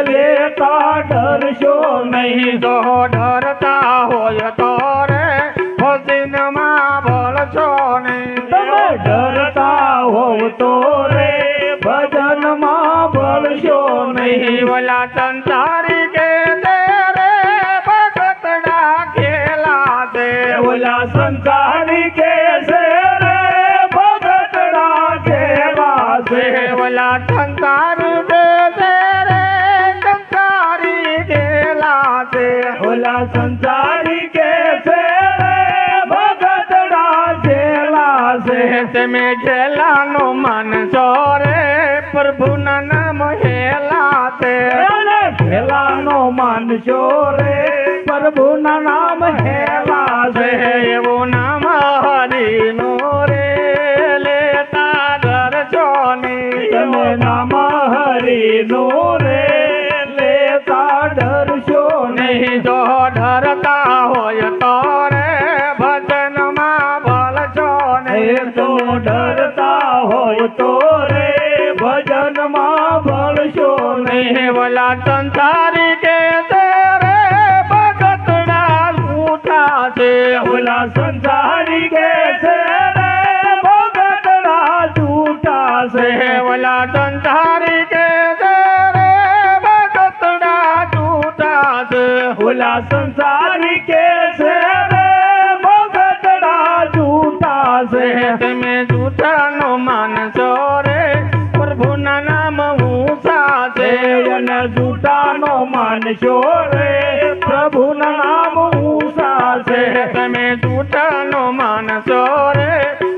A: લેતા ડરશો નહીં
C: જો ડરતા હોય તો રે ભજનમાં ભળશો નહીં
A: તમે ડરતા હોવ તો રે ભજનમાં ભળશો નહીં
C: ઓલા સંસારી કે રે ભગતડા ખેલા છે
A: ઓલા સંસારી કે છે રે ભગતડા કેવા છે
C: ઓલા સંસારી કે રે સંસારી ખેલા છે
A: ઓલા સંસારી કે છે રે ભગતડા કેલા છે
C: તમે ખેલાનું મન છો રે પ્રભુના નામ હેલા છે
A: એને ઘેલાનો માનશો રે પ્રભુના નામ હેલા છે
C: એવું નામ હરિનું રે લેતા ડરજો નહીં
A: તમે નામ હરિનું રે લેતા ડરશો નહીં
C: નહીં જો ડરતા હોય તો રે ભજનમાં ભળજો
A: એ
C: નહીં
A: તો ડરતા હોય તો રે ભજનમાં ભળશો નહીં
C: ઓલા સંસારી કે રે ભગતડા ઉઠા છે
A: ઓલા સંસારી કે છે રે ભગતડા જૂઠા છે
C: ઓલા સંસારી કે રે ભગતડા જૂઠા છે
A: ઓલા સંસારી કે છે રે ભગતડા જૂઠા છે
C: તમે જૂઠાનો માનશો રે પ્રભુના નામ ઊંચા છે
A: અને જૂઠાનો માનશો રે પ્રભુના નામ ઊંચા છે
C: તમે જૂઠાનો માનશો રે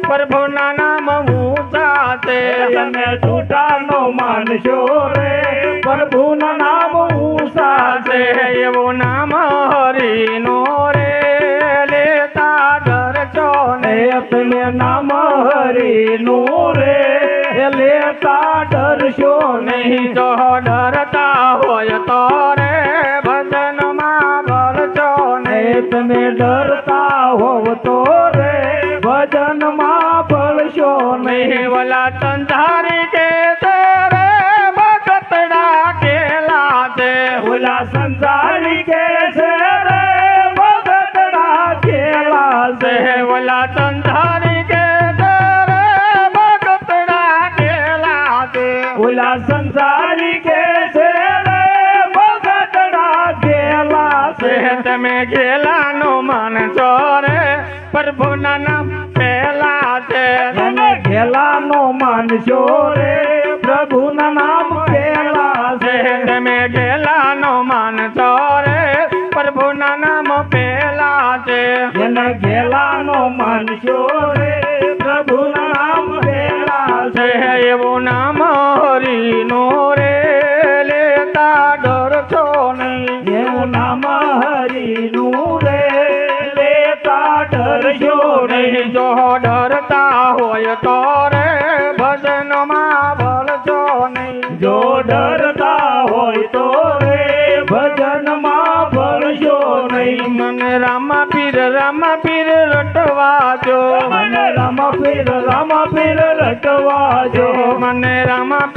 C: પ્રભુના નામ ઊંચા છે
A: અને જૂઠાનો માનશો રે પ્રભુના નામ ઊંચા છે
C: એવું નામ હરિનો રે લેતા ડરજો
A: એ
C: નહીં
A: તમે નામ હરિનું રે લેતા ડરશો નહીં
C: નહીં જો ડરતા હોય તો રે ભજનમાં ભળજો
A: એ
C: નહીં
A: તમે ડરતા હોવ તો રે ભજનમાં ભળશો નહીં
C: ઓલા સંસારી કે રે ભગતડા કેલા છે
A: ઓલા સંસારી કે છે રે ભગતડા કેલા
C: ઘેલાનો માનસો રે પ્રભુના નામ પહેલા છે
A: એને ઘેલાનો માનશો રે પ્રભુના નામ પહેલા છે
C: તમે ઘેલાનો માનસો રે પ્રભુના નામ પહેલા છે
A: એને ઘેલાનો માનશો રે પ્રભુના નામ પહેલા
C: છે
A: છે
C: એવું નામ હરિનું રે લેતા ડરશો નહીં
A: એવું નામ હરિનું રે લેતા ડરશો નહીં
C: જો ડરતા હોય તો રે ભજનમાં વળશો નહીં
A: જો ડરતા હોય તો રે ભજનમાં ભળશો નહીં
C: મને રામા પીર રટવા જો
A: મને રામા પીર રટવા જો
C: મને રામા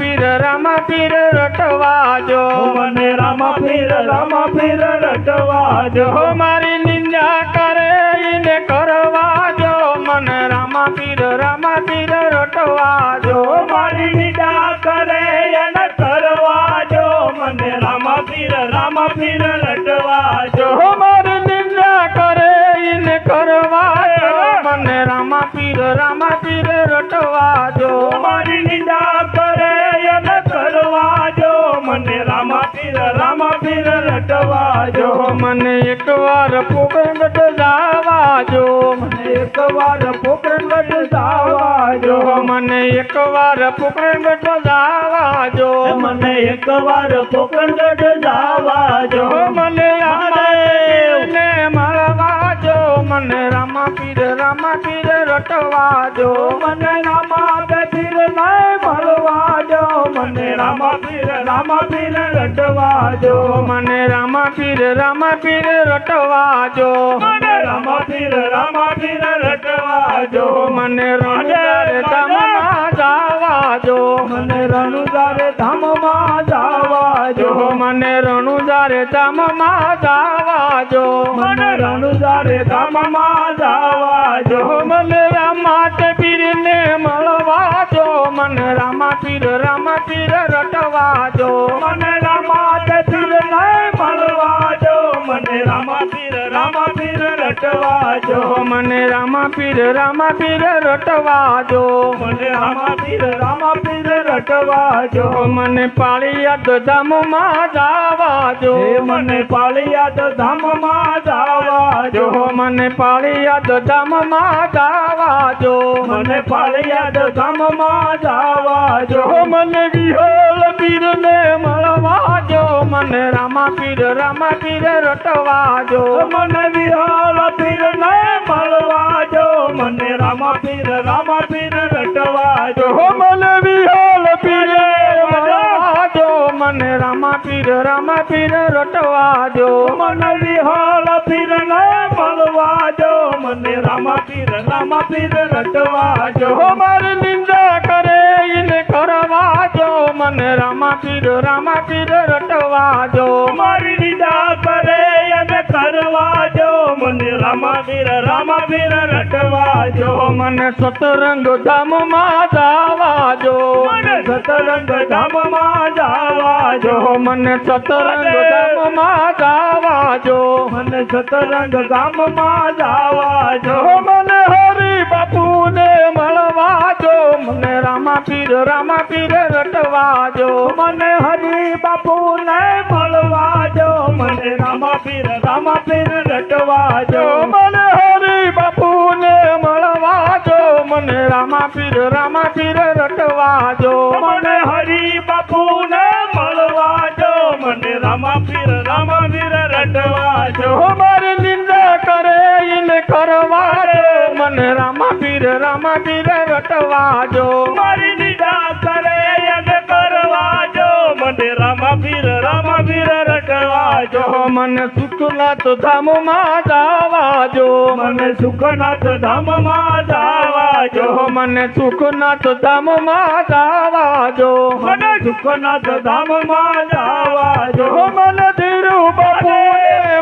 C: પીર રટવા જો
A: મને રામા પીર રટવા જો
C: મારી નિંદા કરે એને કરવા જો મને રામા પીર રટવા જો
A: મારી નિંદા કરે એને કરવા જો મને રામા પીર રટવા જો
C: મારી નિંદા કરે એને કરવા જો મને રામા પીર રટવા જો
A: મારી નિંદા કરે એને કરવા જો મને રામા પીર રટવા જો
C: મને એકવાર પોકરણગઢ જાવા જો
A: એકવાર પોકરણગઢ જાવા જો
C: મને એકવાર પોકરણગઢ જાવા જો
A: મને એકવાર પોકરણગઢ જાવા જો
C: મને ને મળવા જો મને રામા પીર રટવા જો
A: મને રામા પીર ને મળવા જો મને રામા પીર રટવા જો
C: મને રામા પીર રટવા જો
A: મને રામા પીર રટવા જો
C: મને રણુજારે ધામમાં જાવા જો
A: મને રણુજારે ધામમાં જાવા જો
C: મને રણુજારે ધામમાં જાવા જો
A: મને રણુજારે ધામમાં જાવા જો
C: મને રામા પીર ને મળવા જો મને રામા પીર રટવા જો
A: મને રામા પીર ને મળવા જો મને રામા પીર રટવા જો
C: મને રામા પીર રટવા જો
A: મને રામા પીર રટવા જો
C: મને પાળિયાદ ધામમાં જાવા જો
A: મને પાળિયાદ ધામમાં જાવા જો
C: મને પાળિયાદ ધામમાં જાવા જો
A: મને પાળિયાદ ધામમાં જાવા જો
C: મને વિહળ પીર ને મળવા જો મને રામા પીર રટવા જો
A: મને વિહળ પીર ને મળવા જો મને રામા પીર રટવા જો
C: મને વિહળ પીર મળવા જો મને રામા પીર રટવા જો
A: મને વિહળ પીર ને મળવા જો મને રામા પીર રટવા જો
C: મારી નિંદા કરે એને કરવા જો મને રામા પીર રટવા જો
A: મારી નિંદા કરે એને કરવા જો મને રામા પીર રટવા જો
C: મને સતરંગ ધામમાં જાવા જો
A: મને સતરંગ ધામમાં જાવા જો
C: મને સતરંગ ધામમાં જાવા જો
A: મને સતરંગ ધામમાં જાવા જો
C: મને હરિ બાપુ ને મળવા જો મને રામા પીર રટવા જો
A: મને હરિ બાપુ ને મળવા જો મને રામા પીર રટવા જો
C: મને હરિ બાપુ ને મળવા જો મને રામા પીર રટવા જો
A: મને હરિ બાપુ ને મળવા જો મને રામા પીર રટવા જો
C: મારી નિંદા કરે એને કરવા જો મને રામા પીર રટવા જો
A: મારી નિંદા કરે એને કરવા જો મને રામા પીર રટવા જો
C: મને સુખનાથ ધામમાં જાવા જો
A: મને સુખનાથ ધામમાં જાવા જો
C: મને સુખનાથ ધામમાં જાવા જો
A: મને સુખનાથ ધામમાં જાવા જો
C: મને ધીરુ બાપુ ને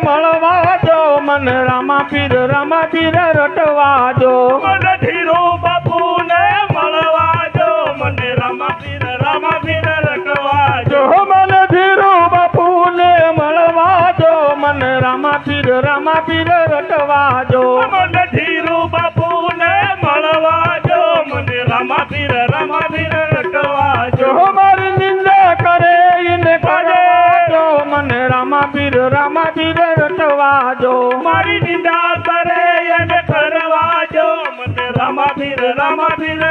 C: મળવા જો મને રામા પીર રટવા જો
A: મને ધીરો બાપુ ને મળવા જો મને રામા પીર રટવા જો
C: મને ધીરુ બાપુ ને મળવા જો મને રામા પીર રામા પીર રટવા જો
A: મને ધીરુ બાપુ ને મળવા જો મને રામા પીર રટવા જો
C: જો મારી નિંદા કરે એને કરવા જો મને રામા પીર રટવા જો
A: મારી નિંદા કરે એને કરવા જો મને રામા પીર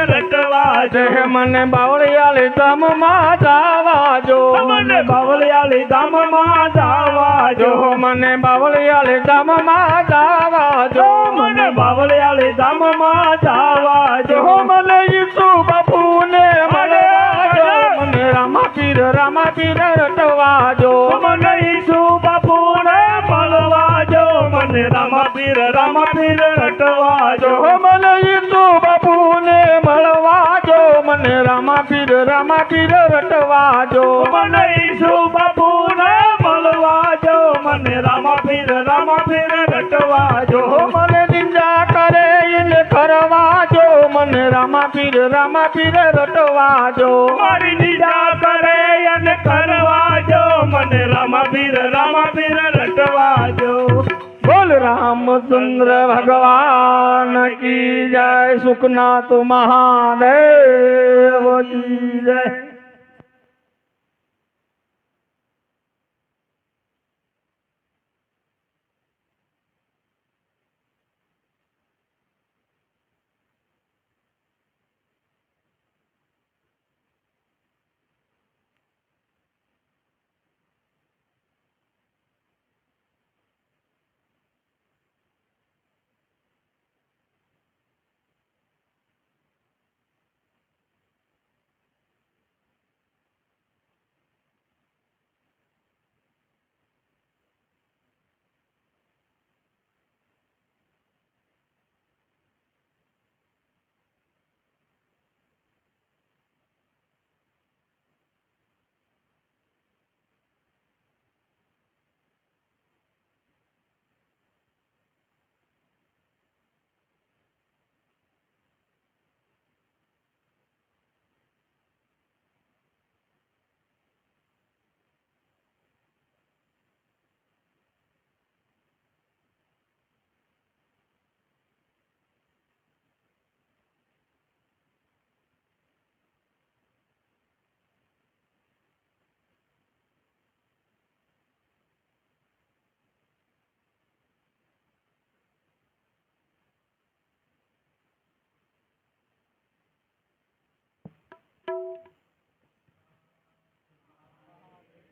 A: રટવા જો
C: જે મને બાવળિયાળી ધામમાં જાવા જો
A: મને બાવળિયાળી ધામમાં જાવા જો
C: મને બાવળિયાળી ધામમાં જાવા જો
A: મને બાવળિયાળી ધામમાં જાવા જો
C: મને ઈસુ બાપુ ને મળવા જો મને રામા પીર રટવા જો
A: મને ઈસુ બાપુ ને મળવા જો મને રામા પીર રટવા જો
C: મને ઈસુ બાપુ ને મળવા જો મને રામા પીર રટવા જો
A: મને ઈસુ બાપુ ને મળવા જો મને રામા પીર રટવા જો
C: મને નિંદા કરે એને કરવા જો મને રામા પીર રટવા જો
A: મારી નિંદા કરે અને કરવા જો મને રામા પીર રટવા જો
C: બોલ રામચંદ્ર ભગવાન કી જય સુખનાથ મહાદેવ કી જય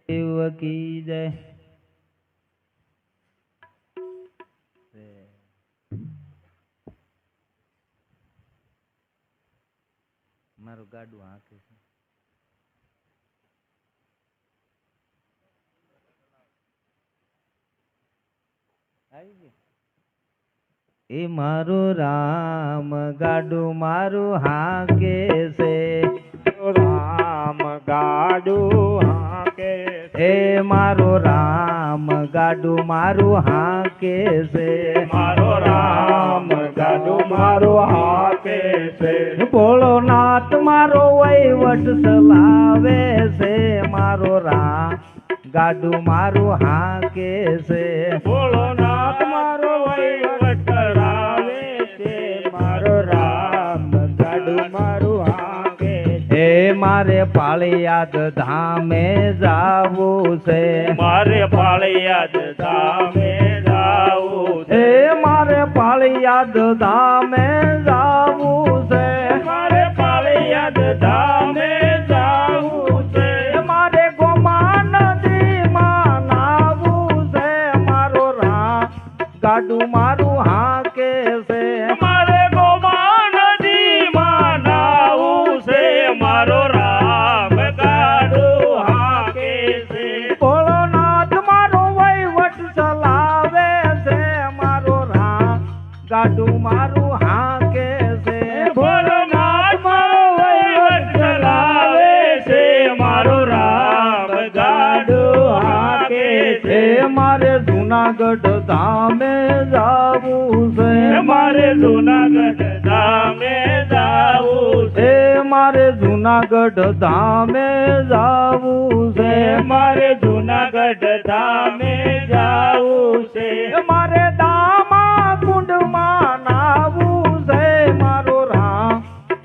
A: દેવ કી જય મારું ગાડું હાંકે છે એ મારો રામ ગાડું મારું હાંકે છે
C: રામ ગાડું હાકે
A: એ મારો રામ ગાડું મારું હાંકે છે
C: મારો રામ ગાડું મારું હાકે છે
A: ભોળોનાથ મારો વહીવટ ચલાવે છે મારો રામ ગાડું મારું હાંકે છે
C: ભોળોનાથ મારો વહીવટ કરાવે છે મારો રામ ગાડું મારું હાકે
A: એ મારે પાળિયાદ ધામે જાવું છે
C: મારે પાળિયાદ ધામે જાવું
A: એ મારે પાળિયાદ ધામે જાવું છે
C: મારે પાળિયાદ ધામે જાવું છે
A: મારે ગોમા નદીમાં નાવું છે મારો રામ ગાડું મારું હાંકે છે
C: મારે ગોમા નદીમાં નાવું છે મારો રામ ગાડું હાકે છે
A: ભોળોનાથ મારો વહીવટ ચલાવે છે મારો રામ ગાડું મારું હાંકે છે
C: ભોળોનાથ મારો વહીવટ ચલાવે છે મારો રામ ગાડું હાકે છે
A: એ મારે જૂનાગઢ ધામે
C: જાવું છે
A: મારે જૂનાગઢ ધામે જાવું છે
C: મારે જૂનાગઢ ધામે જાવું છે
A: મારે જૂનાગઢ ધામે જાવું છે
C: મારે દામા કુંડમાં નાવું છે મારો રામ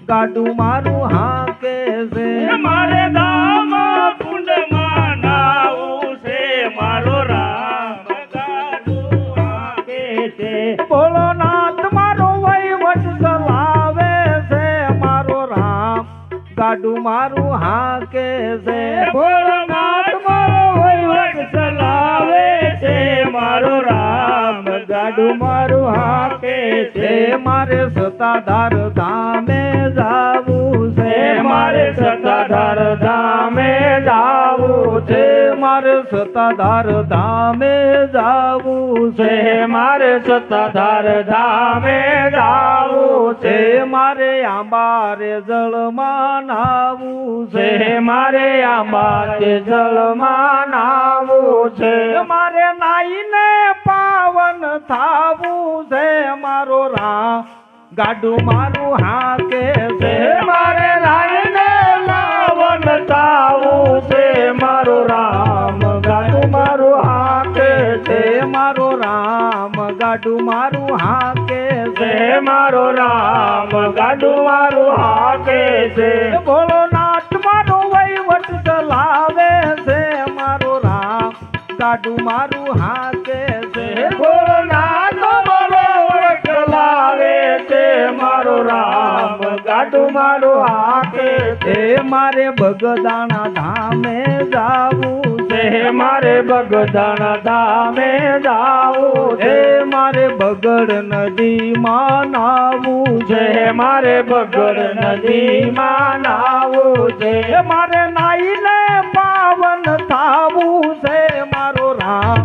C: ગાડું મારું હાકે છે
A: મારે દામા કુંડમાં નાવું છે મારો રામ ગાડું હાકે છે
C: ભોળોનાથ મારો વહીવટ ચલાવે છે મારો રામ ગાડું મારું હાકે છે
A: ભોળાનાથ મારો વહીવટ ચલાવે છે મારો રામ ગાડું મારું હાકે છે
C: મારે સતાધાર ધામે જાવું છે
A: મારે સત્તાધાર ધામે જાવું છે
C: મારે સતાધાર ધામે જાવું છે
A: મારે સત્તાધાર ધામે જાવું છે
C: મારે આંબારે જળમાં નાવું
A: છે
C: છે
A: મારે આંબા તે જળમાં નાવું છે
C: મારે નાઈને પાવન થાવું છે મારો રામ ગાડું મારું હાકે છે
A: મારે નાઈને લાવન તાવું છે મારો રામ ગાડું મારું હાકે છે
C: મારો રામ ગાડું મારું હાકે છે
A: મારો રામ ગાડું મારું હાકે છે
C: ભોળોનાથ મારો વહીવટ ચલાવે છે મારો રામ ગાડું મારું હાકે છે
A: ભોળાનાથ મારો વટ ચલાવે છે મારો રામ ગાડું મારું હાકે છે
C: મારે બગદાણા ધામે જાવું છે
A: મારે બગદાણા ધામે જાવું છે
C: મારે બગડ નદીમાં નાવું
A: છે મારે બગડ નદીમાં નાવું છે
C: મારે નાઈને પાવન થાવું છે મારો રામ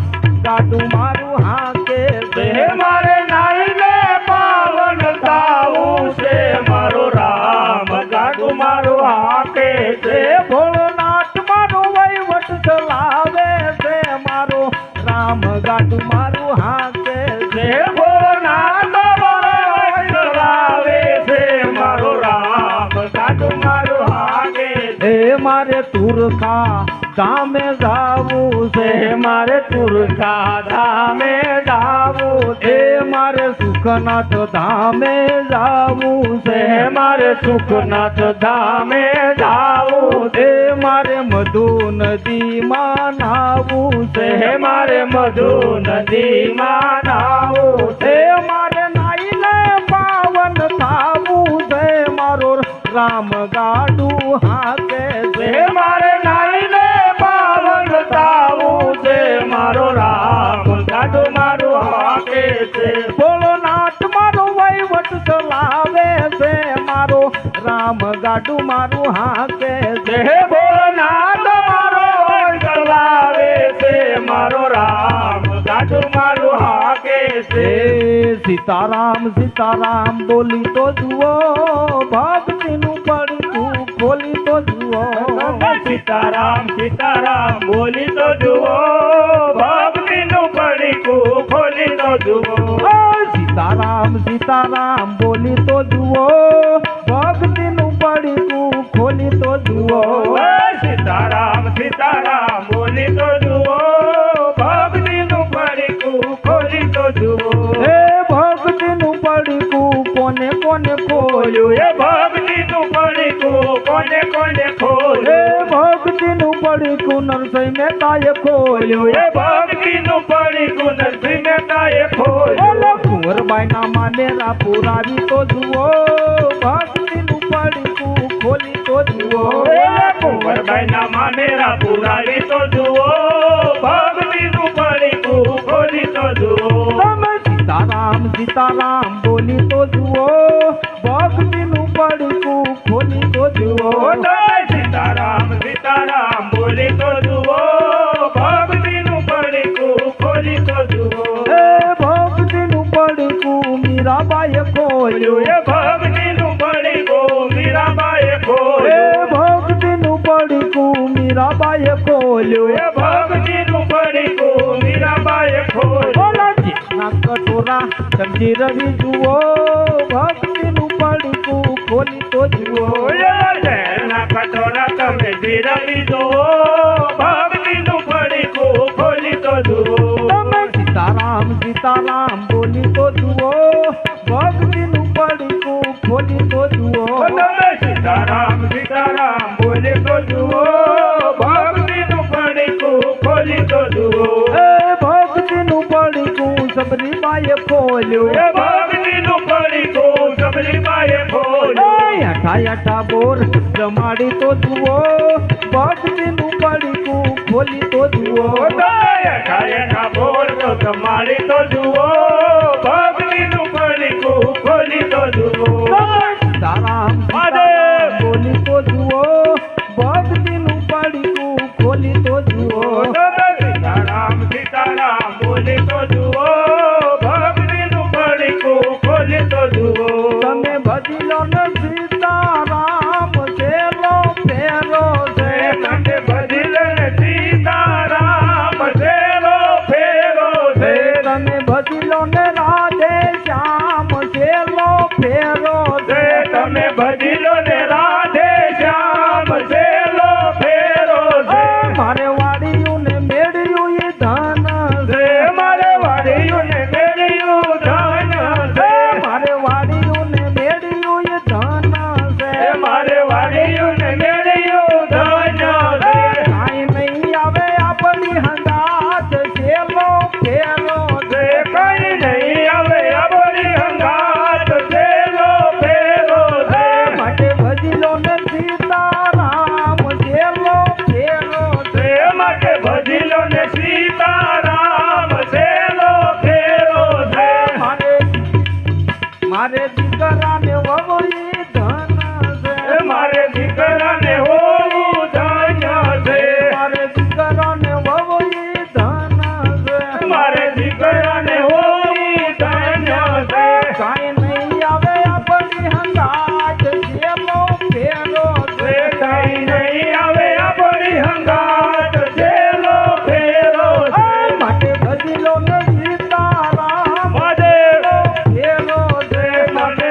C: ગાડું મારું હાકે છે
A: મારે નાઈને પાવન થાવું છે મારો રામ ગાડું મારું હાકે છે
C: ભોળોનાથ મારો વહીવટ ચલાવે છે મારો રામ ગાડું મારું હાકે છે
A: ભોળાનાથ મારો ચલાવે છે મારો રામ ગાડું મારું હાકે છે
C: મારે તુરખા ધામે જાવું છે
A: મારે તુરખા ધામે જાવું છે
C: મારે સુખનાથ ધામે જાવું છે
A: મારે સુખનાથ ધામે જાવું છે
C: મારે મધુ નદીમાં નાવું છે
A: મારે મધુ નદીમાં નાવું છે
C: મારે નાઈને પાવન થાવું છે મારો રામ ગાડું હાકે છે
A: મારે નાઈને પાવન થાવું છે મારો રામ ગાડું મારું હાકે છે
C: ભોળોનાથ મારો વહીવટ ચલાવે છે મારો રામ ગાડું મારું હાકે છે
A: ભોળાનાથ મારો ચલાવે છે મારો રામ ગાડું મારું હાકે છે
C: સીતારામ સીતારામ બોલી તો જુઓ ભક્તિનું પડતું ખોલી તો જુઓ
A: સીતારામ સીતારામ બોલી તો જુઓ ભક્તિનું પડીકું ખોલી તો જુઓ
C: સીતારામ સીતારામ બોલી તો જુઓ ભક્તિનું પડતું ખોલી તો જુઓ
A: સીતારામ સીતારામ બોલી તો જુઓ ભક્તિનું પડીકું ખોલી તો જુઓ
C: ભક્તિનું પડતું કોને કોને ખોલ્યું
A: એ ભક્તિનું પડીકું કોને કોને ખોલ્યું
C: ભક્તિનું પડતું નરસિંહ મહેતાએ ખોલ્યું
A: એ ભક્તિનું પડીકું નરસિંહ મહેતાએ ખોલ્યું
C: કુંવરબાઈના મામેરા પુરાવી તો જુઓ ભક્તિનું પડતું ખોલી તો જુઓ
A: કુંવરબાઈના મામેરા પુરાવી તો જુઓ ભક્તિનું પડીકું ખોલી તો જુઓ
C: તમે સીતારામ સીતારામ બોલી તો જુઓ ભક્તિનું પડતું ખોલી તો જુઓ
A: સીતારામ સીતારામ બોલી તો જુઓ ભક્તિનું પડીકું ખોલી તો જુઓ
C: ભક્તિનું પડતું મીરાબાઈએ ખોલ્યું
A: એ ભક્તિનું પડીકું મીરાબાઈએ ખોલ્યું
C: ભક્તિનું પડતું મીરાબાઈએ ખોલ્યું
A: એ ભક્તિનું પડીકું મીરાબાઈએ ખોલ્યું
C: જેના કઠોળ મારા સમજી રવિ જુઓ ભક્તિનું પડકું ખોલી તો જુઓ
A: ઝેરના કટોરા તમે જીરવી જુઓ ભક્તિનું પડીકું ખોલી તો જુઓ
C: તમે સીતારામ સીતારામ બોલી તો જુઓ ભક્તિનું પડકું ખોલી તો જુઓ
A: તમે સીતારામ સીતારામ બોલે તો જુઓ ભક્તિનું પડીકું ખોલી તો જુઓ
C: એ ભક્તિનું પડકું સબરીબાઈએ ખોલ્યું
A: એ ભક્તિનું પડીકું સબરીબાઈએ ખોલ્યું
C: અઠા અઠા બોર જમાડી તો જુઓ ભક્તિનું પડકું ખોલી તો જુઓ
A: ઠાયઠા બોલ તો તમારી તો જુઓ ભક્તિનું પડીકું ખોલી તો જુઓ
C: સીતારામ
A: મહાદેવ!
C: બોલી તો જુઓ ભક્તિનું પડકું ખોલી તો જુઓ
A: સીતારામ સીતારામ બોલે તો જુઓ ભક્તિનું પડીકું ખોલી તો જુઓ
C: તમે ભજી લો ને સીતારામ છેલ્લો ફેરો છે
A: તમે ભજીલે સીતારામ ફેરો ફેરો છે
C: તમે ભજી લો ને રાધે શ્યામ છેલ્લો ફેરો છે
A: તમે ભજીલો ને રાધે શ્યામ છેલ્લો ફેરો છે
C: મારે વાડિયું ને મેળ્યું એ ધન છે
A: મારે વાડીયું ને મેળ્યું ધન છે
C: મારે વાડિયું ને મેળ્યું એ ધન છે
A: મારે વાડીયું ને મેળ્યું ધન છે
C: કાંઈ નહીં આવે આપણી હંગાત છેલ્લો ફેરો છે
A: કઈ નહીં આવે આપણી હંગાત છેલ્લો ફેરો છે
C: માટે ભજી લો ને સીતારામ છેલ્લો ફેરો છે
A: માટે ભજીલો ને સીતારામ છેલ્લો ફેરો છે
C: મારે દીકરાને વવરી ધન છે
A: મારે દીકરાને હોવું ધન્ય છે
C: મારે દીકરાને વવરી ધન છે
A: મારે દીકરાને હોવું ધન્ય છે
C: કાંઈ નહીં આવે આપણી હંગાત છેલ્લો ફેરો છે
A: કઈ નહીં આવે આપણી હંગાત છેલ્લો ફેરો છે
C: માટે ભજી લો ને સીતારામ
A: મહાદેવ!
C: ફેરો છે
A: માટે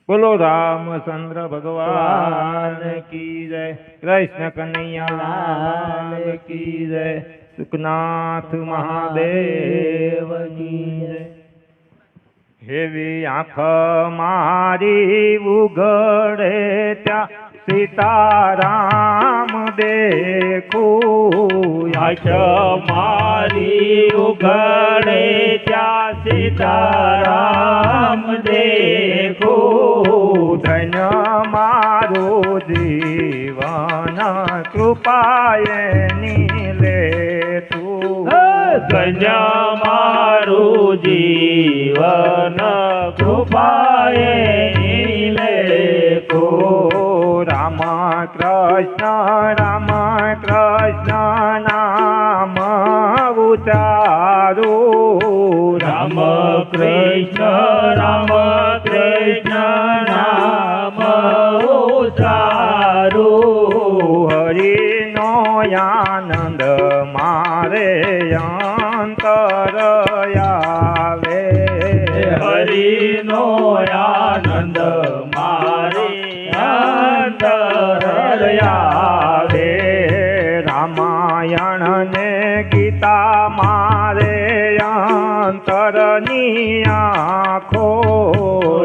C: બોલો રામચંદ્ર ભગવાન કી જય, કૃષ્ણ કનૈયા કી જય, સુખનાથ મહાદેવ કી જય. હેવી આંખ મારી ઉઘડે ત્યાં સીતારામ દેખું.
A: આંખ મારી ઉઘડે ત્યાં સીતારામ દેખું.
C: ધન્ય મારું જીવન કૃપાએ નીલે તું.
A: ધન્ય મારું જીવન કૃપાએ લેખો.
C: રામ કૃષ્ણ નામ ઉચારું.
A: રામ કૃષ્ણ નામ ઉચારું.
C: હરિનો આનંદ મારે અંતર આવે.
A: હરિનો આનંદ મારે અંતર આવે.
C: રામાયણ ને ગીતા મારે અંતરની આંખો.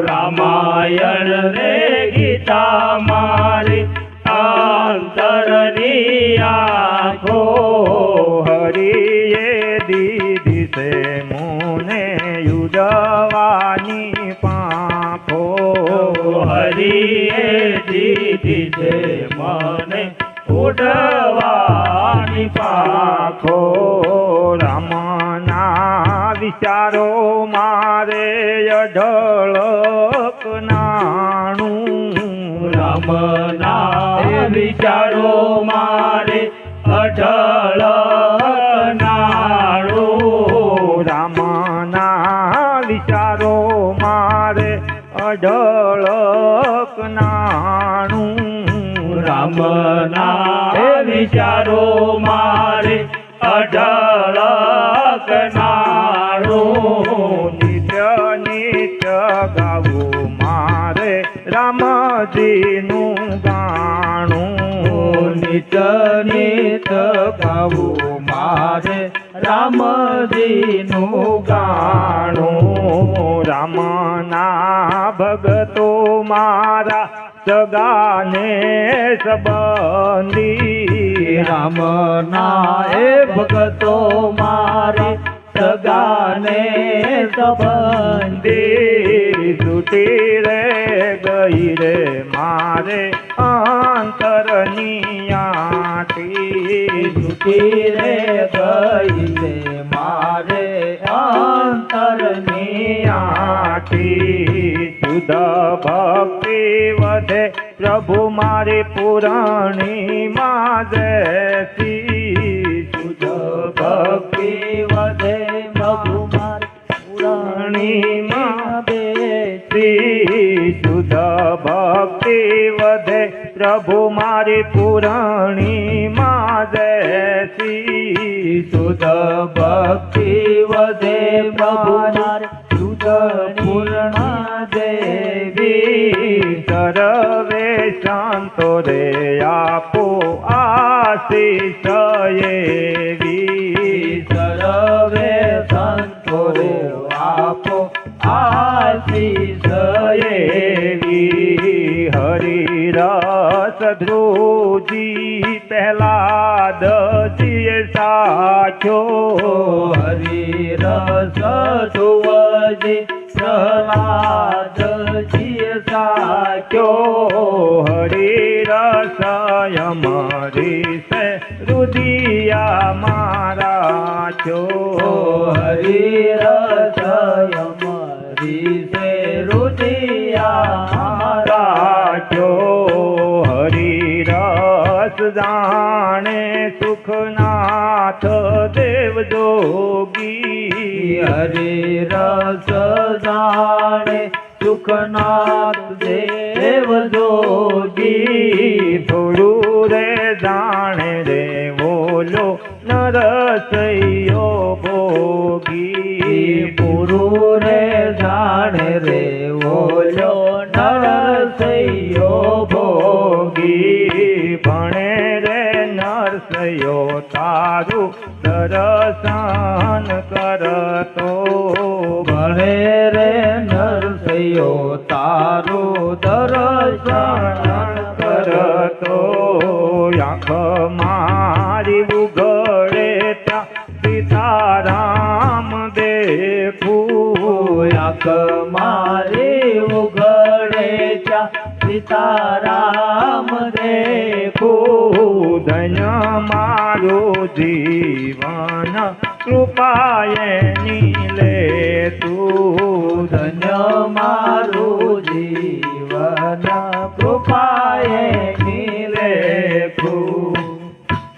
A: રામાયણ ને ગીતા મારી અંતરની આંખો.
C: હરિએ દીધી છે મુને યુજવાની પાંખો.
A: હરિએ દીધી છે મને ઉડવાની પાંખો.
C: રામના વિચારો મારે અઢળક નાણું.
A: રામના વિચારો મારે અઢળક નાણું.
C: રામના વિચારો મારે અઢળક નાણું.
A: રામના વિચારો મારે અઢળક નાણું.
C: નિત્ય નિત્ય ગાવું મારે રામજીનું ગાણું.
A: નિત્ય નિત્ય ગાવું મારે રામજીનું ગાણું.
C: રામના ભગતો મારા સગાને સંબંધી.
A: રામના એ ભગતો મારે સગાને સંબંધી.
C: છૂટી રે ગઈ રે મારે અંતરની આંટી.
A: છૂટી રે ગઈ રે મારે અંતરની
C: આંટી. શુદ્ધ ભક્તિ વધે પ્રભુ મારી પુરાણી માં જયસી.
A: શુદ્ધ ભક્તિ વધે પ્રભુ મારી પુરાણી માં બેસી.
C: શુદ્ધ ભક્તિ વધે પ્રભુ મારી પુરાણી માં જયસી.
A: શુદ્ધ ભક્તિ વધે પ્રભુ મારી પૂર્ણ દેવી.
C: સર્વે શાંતો રે આપો આશીષ એવી.
A: સર્વે સંતો રે આપો આશીષ એવી.
C: હરિરસ ધ્રુજી પહેલાદજીએ સાખ્યો.
A: હરિરસ ધ્રુવજી પ્રહલાદજીએ સાખ્યો.
C: હરિરસ અમરી સે રુદિયા મારા છો.
A: હરિરસ અમરી સે રુદિયા
C: રાખ્યો. હરિરસ જાણે સુખનાથ દેવ જોગી.
A: હરિરસ જાણે સુખનાથ દેવ જોગી.
C: થોડું રે જાણે રે બોલો નરસૈયો ભોગી.
A: પૂરું રે જાણે રે ઓલો નર
C: તારું દર્શન કરતો
A: ભણે રે નરસૈયો તારું દર્શન
C: કરતો આંખ મારી ઉઘડે ત્યાં સીતારામ દેખું
A: આંખ મારી ઉઘડે ત્યાં સીતારામ દેખું
C: ધન્ય મારું જીવન કૃપાએ નીલે તું
A: ધન્ય મારું જીવન કૃપાએ નિલેખું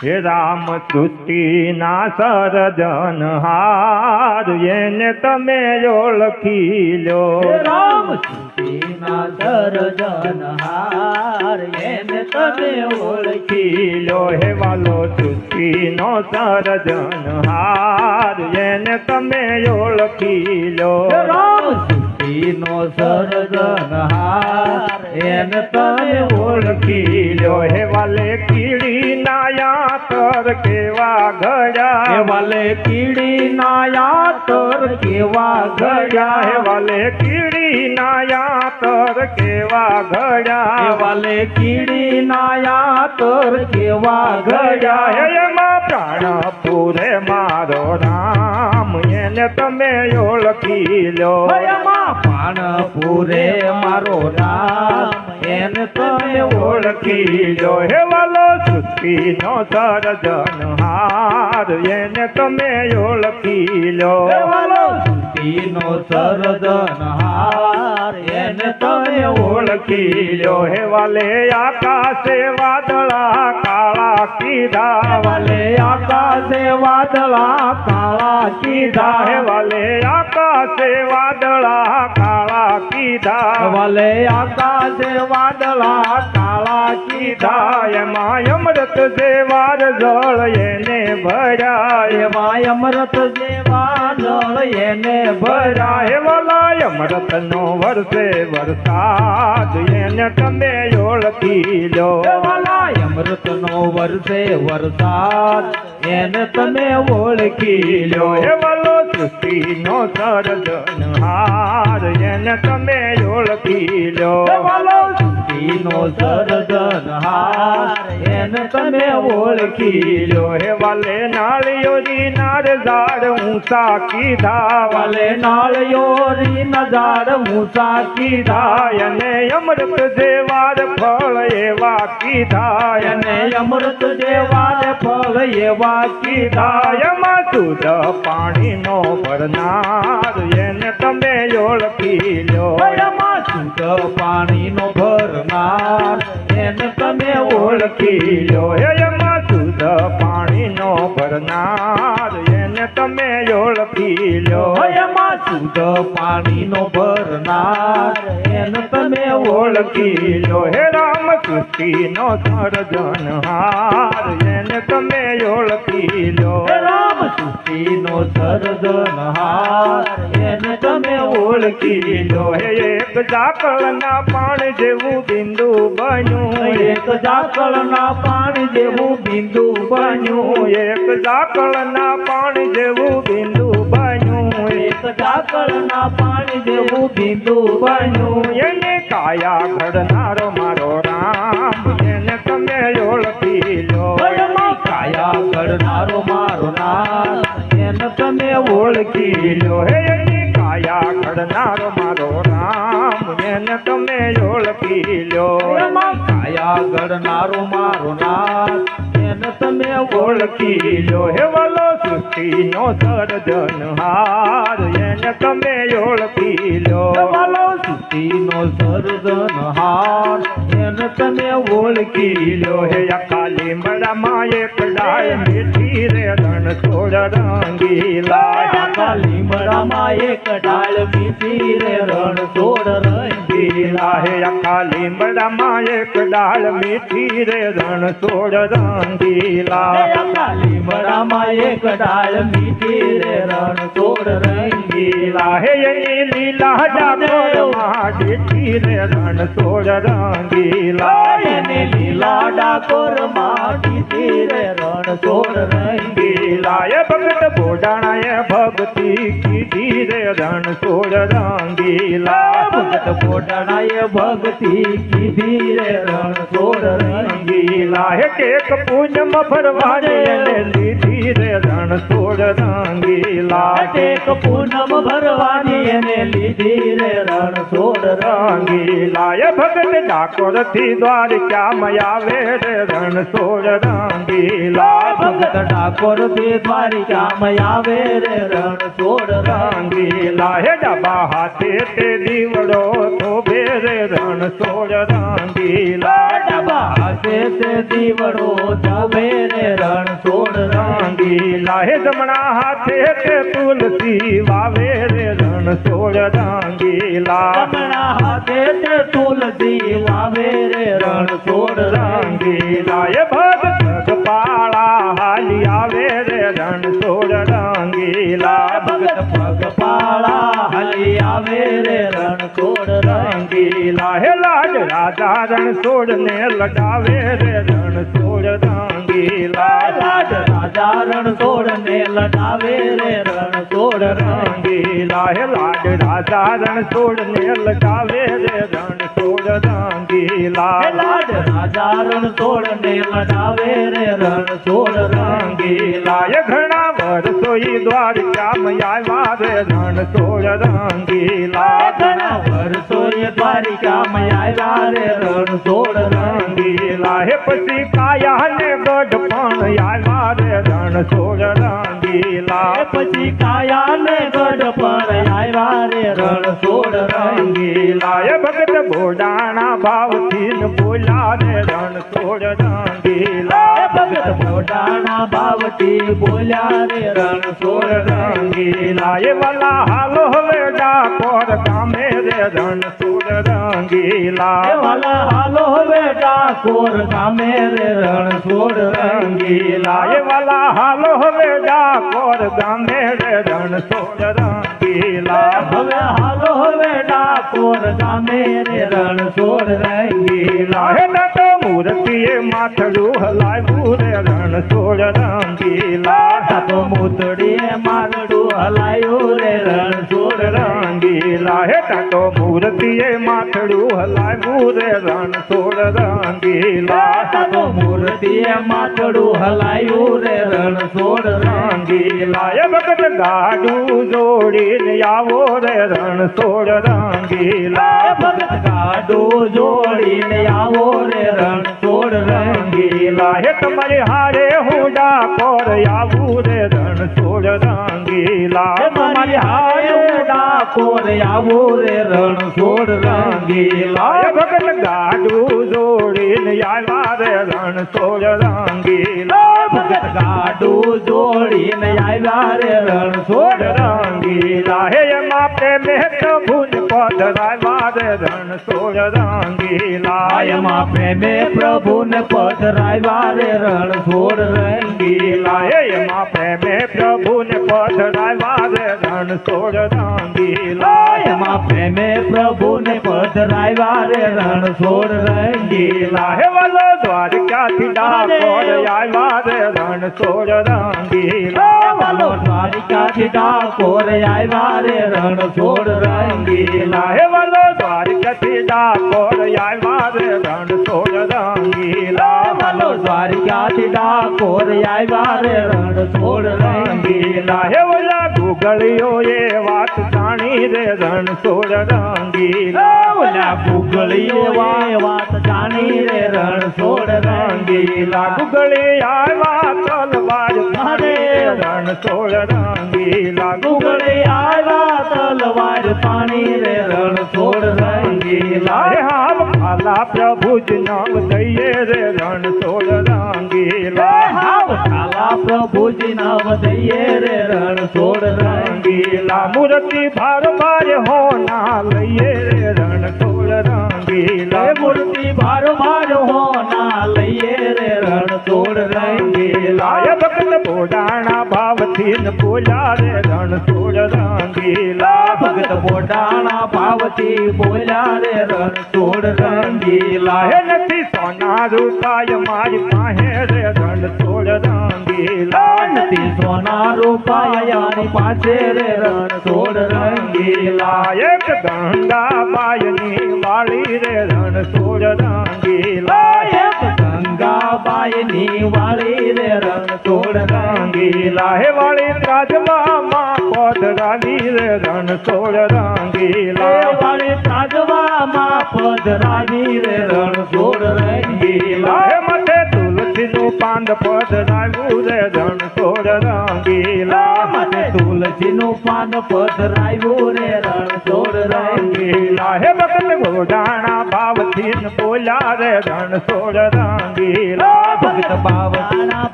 C: હે રામ સૃષ્ટિના સર્જનહાર એને તમે ઓળખી લો
A: રામ સૃષ્ટિના સર્જનહાર એને તમે ઓળખી
C: લો હે વાલો સૃષ્ટિનો સર્જનહાર એને તમે ઓળખી લો
A: રામ સૃષ્ટિનો સર્જનહાર એને તમે
C: ઓળખી લો હે વાલે કીડી નાયા તર કેવા ઘડ્યા
A: વાલે કીડી નાયા તર કેવા
C: ઘડ્યા હે
A: ઘડ્યા
C: વાલે કીડી નાયા તર કેવા ઘડ્યા
A: વાલે કીડી નાયા તર કેવા
C: ઘડ્યા હે
A: ઘડ્યા
C: એમાં પ્રાણ પૂરે મારો રામ એને તમે ઓળખી લો
A: ભયમાં પાણપુરે મારો રામ એને તમે
C: ઓળખી લો હે વાલો સૃષ્ટિનો સર્જનહાર એને તમે ઓળખી લો
A: વાલો સૃષ્ટિનો સર્જનહાર એને તમે
C: ઓળખી લો હે વાલે આકાશે વાદળા કાળા કીધા
A: વાલે આકાશે વાદળા કાળા
C: કીધા હે
A: કીધા
C: વાલે આકાશે વાદળા કાળા કીધા
A: વાલે આકાશે વાદળા કાળા
C: કીધા
A: કીધા
C: એમાં અમૃત જેવાર જળ એને ભર્યા
A: એમાં અમૃત જેવા જળ એને
C: ભર્યા
A: ભર્યા
C: હે વાલા અમૃત નો વરસે વરસાદ એને તમે ઓળખી લો
A: વાલા અમૃત નો વરસે વરસાદ એને તમે ઓળખી લો
C: હે વાલો સૃષ્ટિનો સર્જનહાર એને તમે ઓળખી લો
A: વાલો સૃષ્ટિનો સર્જનહાર એને તમે ઓળખી લો
C: હે વાલે નાળિયોરી નાર ઝાડ ઊંચા કીધા
A: વાલે નાળિયોરી નજાર મૂસા કીધા
C: અને અમૃત જેવાર ફળ એવા કીધા
A: એને અમૃત જેવા ફળ એવા કીધા
C: એમાં શુદ્ધ પાણીનો ભરનાર એને તમે ઓળખી લો
A: એમાં શુદ્ધ પાણીનો ભરનાર એને તમે
C: ઓળખી લો એમાં શુદ્ધ પાણીનો ભરનાર એને તમે ઓળખી લો
A: એમાં શુદ્ધ પાણીનો ભરનાર એને તમે
C: ઓળખી લો હે રામ સૃષ્ટિનો સર્જનહાર એને તમે ઓળખી લો
A: રામ સૃષ્ટિનો સર્જનહાર એને તમે
C: ઓળખી લો હે એક ઝાકળના પાણી જેવું બિંદુ બન્યું
A: એક ઝાકળના પાણી જેવું બિંદુ બન્યું
C: એક ઝાકળના પાણી જેવું બિંદુ બન્યું
A: એક ઝાકળના પાણી જેવું બિંદુ બન્યું
C: એને કાયા ઘડનારો મારો રામ એને તમે ઓળખી લો
A: એમાં કાયા કરનારો મારો નામ એને તમે
C: ઓળખી લો હે એની કાયા ઘડનારો મારો રામ એને તમે ઓળખી લો
A: એમાં કાયા ગણનારો મારો નામ એને તમે
C: ઓળખી લો હે વાલો સૃષ્ટિનો સર્જનહાર એને તમે ઓળખી લો
A: વાલો સૃષ્ટિનો સર્જનહાર એને તમે
C: ઓળખી લો હે આખા લીમડામાં એક ડાળ મીઠી રે રણ છોડ રંગીલા
A: લીમડામાં એક ડાળ મીઠી રે રણ છોડ રંગીલા
C: હે આખા લીમડામાં એક ડાળ મીઠી રે રણ છોડ રંગીલા
A: લીમડામાં એક ડાળ મીઠી રે રણ છોડ રંગીલા
C: હે એની લીલા જાગોરમાં મીઠી રે રણ છોડ રંગીલા
A: એની લીલા ડાકોર માં કીધી રે રણછોડ રંગીલા
C: એ ભગત બોડાણાએ ભક્તિ કીધી રે રણછોડ રંગીલા
A: ભગત કોટણાએ ભક્તિ કીધી રે રણછોડ રંગીલા
C: હે કેક પૂનમ ભરવાને એને લીધી રે રણછોડ રંગીલા
A: ટેક પૂનમ ભરવાની એને લીધી રે રણછોડ
C: રંગીલા એ ભગત ડાકોર થી દ્વારકામાં આવે રે રણછોડ રંગીલા
A: ભગત ડાકોર થી દ્વારિકામાં આવે રે રણછોડ
C: રંગીલા હે ડાબા હાથે તે દીવડો થોભે રે રણછોડ રંગીલા
A: ડાબા હાથે તે દીવડો જોવે રે રણછોડ
C: રંગીલા હે જમણા હાથે તે તુલસી વાવે રે રણછોડ રંગીલા
A: જમણા હાથે તે તુલસી વાવે રે રણછોડ
C: રંગીલા એ ભગત પાળા હાલી આવે રે રણછોડ રંગીલા
A: ભગત પગપાળા હાલી આવે રે રણછોડ
C: રંગીલા હે લાડ રાજા રણછોડ ને લગાવે રે રણછોડ રંગીલા
A: લાડ રાજા રણછોડ ને લગાવે રે રણછોડ
C: રંગીલા હે લાડ રાજા રણછોડ ને લગાવે રે રણછોડ રંગીલા
A: લાડ રાજા રણછોડ ને લગાવે રે રણછોડ
C: રંગીલા એ ઘણા વર્ષો ઈ દ્વારકામાં આવ્યા રે રણછોડ રંગીલા
A: ઘણા વર્ષો એ દ્વારિકામાં આવ્યા રે રણછોડ
C: રંગીલા હે પછી કાયા ને ગઢ પણ આવ્યા રે રણછોડ રંગીલા
A: પછી કાયા ને ગઢ પણ આવ્યા રે રણછોડ
C: રંગીલા એ ભગત બોડાણા ભાવથી ન બોલ્યા રે રણછોડ રંગીલા
A: ભગત બોડાણા ભાવથી બોલ્યા રે રણછોડ
C: રંગીલા એ વાલા હાલો હવે ડાકોર ગામે રે રણછોડ રંગીલા
A: વાલા હાલો હવે ડાકોર ગામે રે રણછોડ
C: રંગીલા એ વાલા હાલો હવે ડાકોર ગામે રે રણછોડ રંગીલા
A: હવે હાલો હવે ડાકોર ગામે રે રણછોડ
C: રંગીલા હે નટો મૂર્તિએ માથડું હલાવ્યું રે રણછોડ રંગીલા
A: તો મૂતડીએ મારડું હલાયું રે રણછોડ
C: રંગીલા હે તો મૂર્તિએ માથડું હલાવ્યું રે રણછોડ રંગીલા
A: તો મૂર્તિએ માથડું હલાયું રે રણછોડ
C: રંગીલા એ ભગત ગાડું જોડીને આવો રે રણછોડ રંગીલા
A: ભગત ગાડું જોડીને આવો રે રણછોડ
C: રંગીલા હે તમારી હારે હું ડાકોર આવું રે રણછોડ રંગીલા
A: તમારી હારે ડાકોર આવું રે રણછોડ રંગીલા
C: એ ભગત ગાડું જોડીને આવ્યા રે રણછોડ રંગીલા
A: ભગત ગાડું જોડીને આવ્યા રે રણછોડ
C: રંગીલા હે એમાં પ્રેમે પ્રભુને પધરાવ્યા રે રણછોડ રંગીલા
A: એમાં પ્રેમે પ્રભુને પધરાવ્યા રે રણછોડ રંગીલા
C: એમાં પ્રેમે પ્રભુને પધરાવ્યા રે રણછોડ રંગીલા
A: એમાં પ્રેમે પ્રભુને પધરાવ્યા રે રણછોડ રંગીલા
C: હે વાલો દ્વારકાથી ડાકોર આવ્યા રે રણછોડ રંગીલા
A: વાલો દ્વારિકાથી ડાકોર આવ્યા રે રણછોડ રંગીલા
C: હે વાલો દ્વારકાથી ડાકોર આવ્યા રે રણછોડ રંગીલા
A: વાલો દ્વારિકાથી ડાકોર આવ્યા રે રણછોડ રંગીલા
C: હે ઓલા ગુગળીઓ એ વાત જાણી રે રણછોડ રંગીલા
A: ઓલા ગુગળીઓ વાત જાણી રે રણછોડ રંગીલા
C: ગુગળી આવ્યા તલવાર મારે રણછોડ રંગીલા
A: ગુગળી આવ્યા તલવાર પાણી રે રણછોડ રંગીલા
C: હે હાલ ખાલા પ્રભુજ નામ દઈએ રે રણછોડ રંગીલા
A: હાવ ખાલા પ્રભુજી નામ દઈએ રે રણછોડ રંગીલા
C: મૂર્તિ ભાર ભાર હોના લઈએ રે રણછોડ રંગીલા
A: મૂર્તિ ભાર ભાર હોના લઈએ રે રણછોડ રંગીલા
C: ભગત બોડાણા ભાવથી ન બોલ્યા રે રણછોડ રંગીલા
A: ભગત ભગત બોડાણા ભાવથી બોલ્યા રે રણછોડ રંગીલા
C: હે નથી સોના રૂપાય મારી પાસે રે રણછોડ રંગીલા
A: નથી સોના રૂપાયાની પાસે રે રણછોડ રંગીલા
C: એક ગંગાબાઈની વાળી રે રણછોડ રંગીલા
A: એક ગંગાબાઈની વાળી રે રણછોડ રંગીલા
C: હે વાળી રાજવામાં પધરાવી રે રણછોડ રંગીલા
A: વાળી તાજવામાં પધરાવી રે રણછોડ રંગીલા
C: હે મથે તુલસીનું પાંદ પધરાવ્યું રે રણછોડ રંગીલા
A: મને તુલસીનું પાન પધરાવ્યું રે રણછોડ રંગીલા
C: હે ભગત ગોડાણા ભાવથી ન બોલ્યા રે રણછોડ રંગીલા
A: ભગત બાવળાના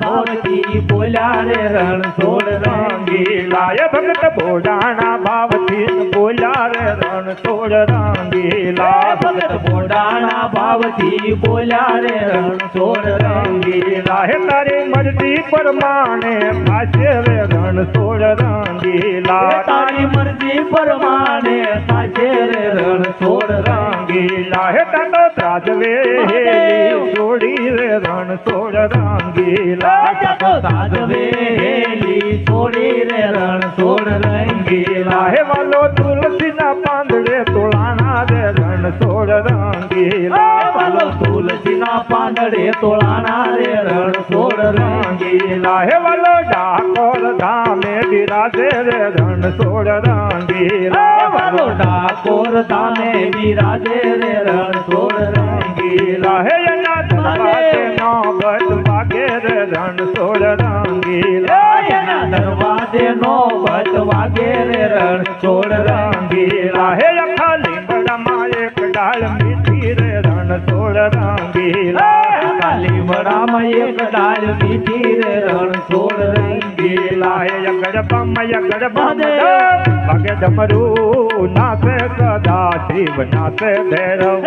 A: ભાવથી બોલ્યા રે રણછોડ રંગીલા
C: હે ભગત ગોડાણા ભાવથી ન બોલ્યા રે રણછોડ રંગીલા
A: ભગત બોડાણા ભાવથી બોલ્યા રે રણછોડ રંગીલા
C: હે તારી મરજી પ્રમાણે થાશે રે રણછોડ રંગીલા
A: તારી મરજી પ્રમાણે થાશે રે રણછોડ રંગીલા
C: હે તાતો ત્રાજવે છોડી રે રણછોડ રંગીલા
A: જાતો તાજવેલી છોડી રે રણછોડ રંગીલા
C: હે વાલો તુલસીના પાંદડે તોલાના રે રણછોડ રંગીલા
A: પાલો તુલસીના પાંદડે તોલાના રે રણછોડ રંગીલા
C: હે વાલો ડાકોર ધામે બિરાજે રે રણછોડ રંગીલા
A: પાલો ડાકોર ધામે બિરાજે રે રણછોડ રંગીલા
C: હે એના દરવાજે નોબત વાગે રે રણછોડ રંગીલા
A: એના દરવાજે નો ભટ વાગે રે રણછોડ રંગીલા
C: હે અખા લીમડામાં એક ડાળ મીઠી રે રણછોડ રંગીલા
A: કાલી મડામાં એક ડાળ મીઠી રે રણછોડ રંગીલા
C: હે યગડ બમ વાગે ડમરું નાસે સદા શિવ નાસે ભૈરવ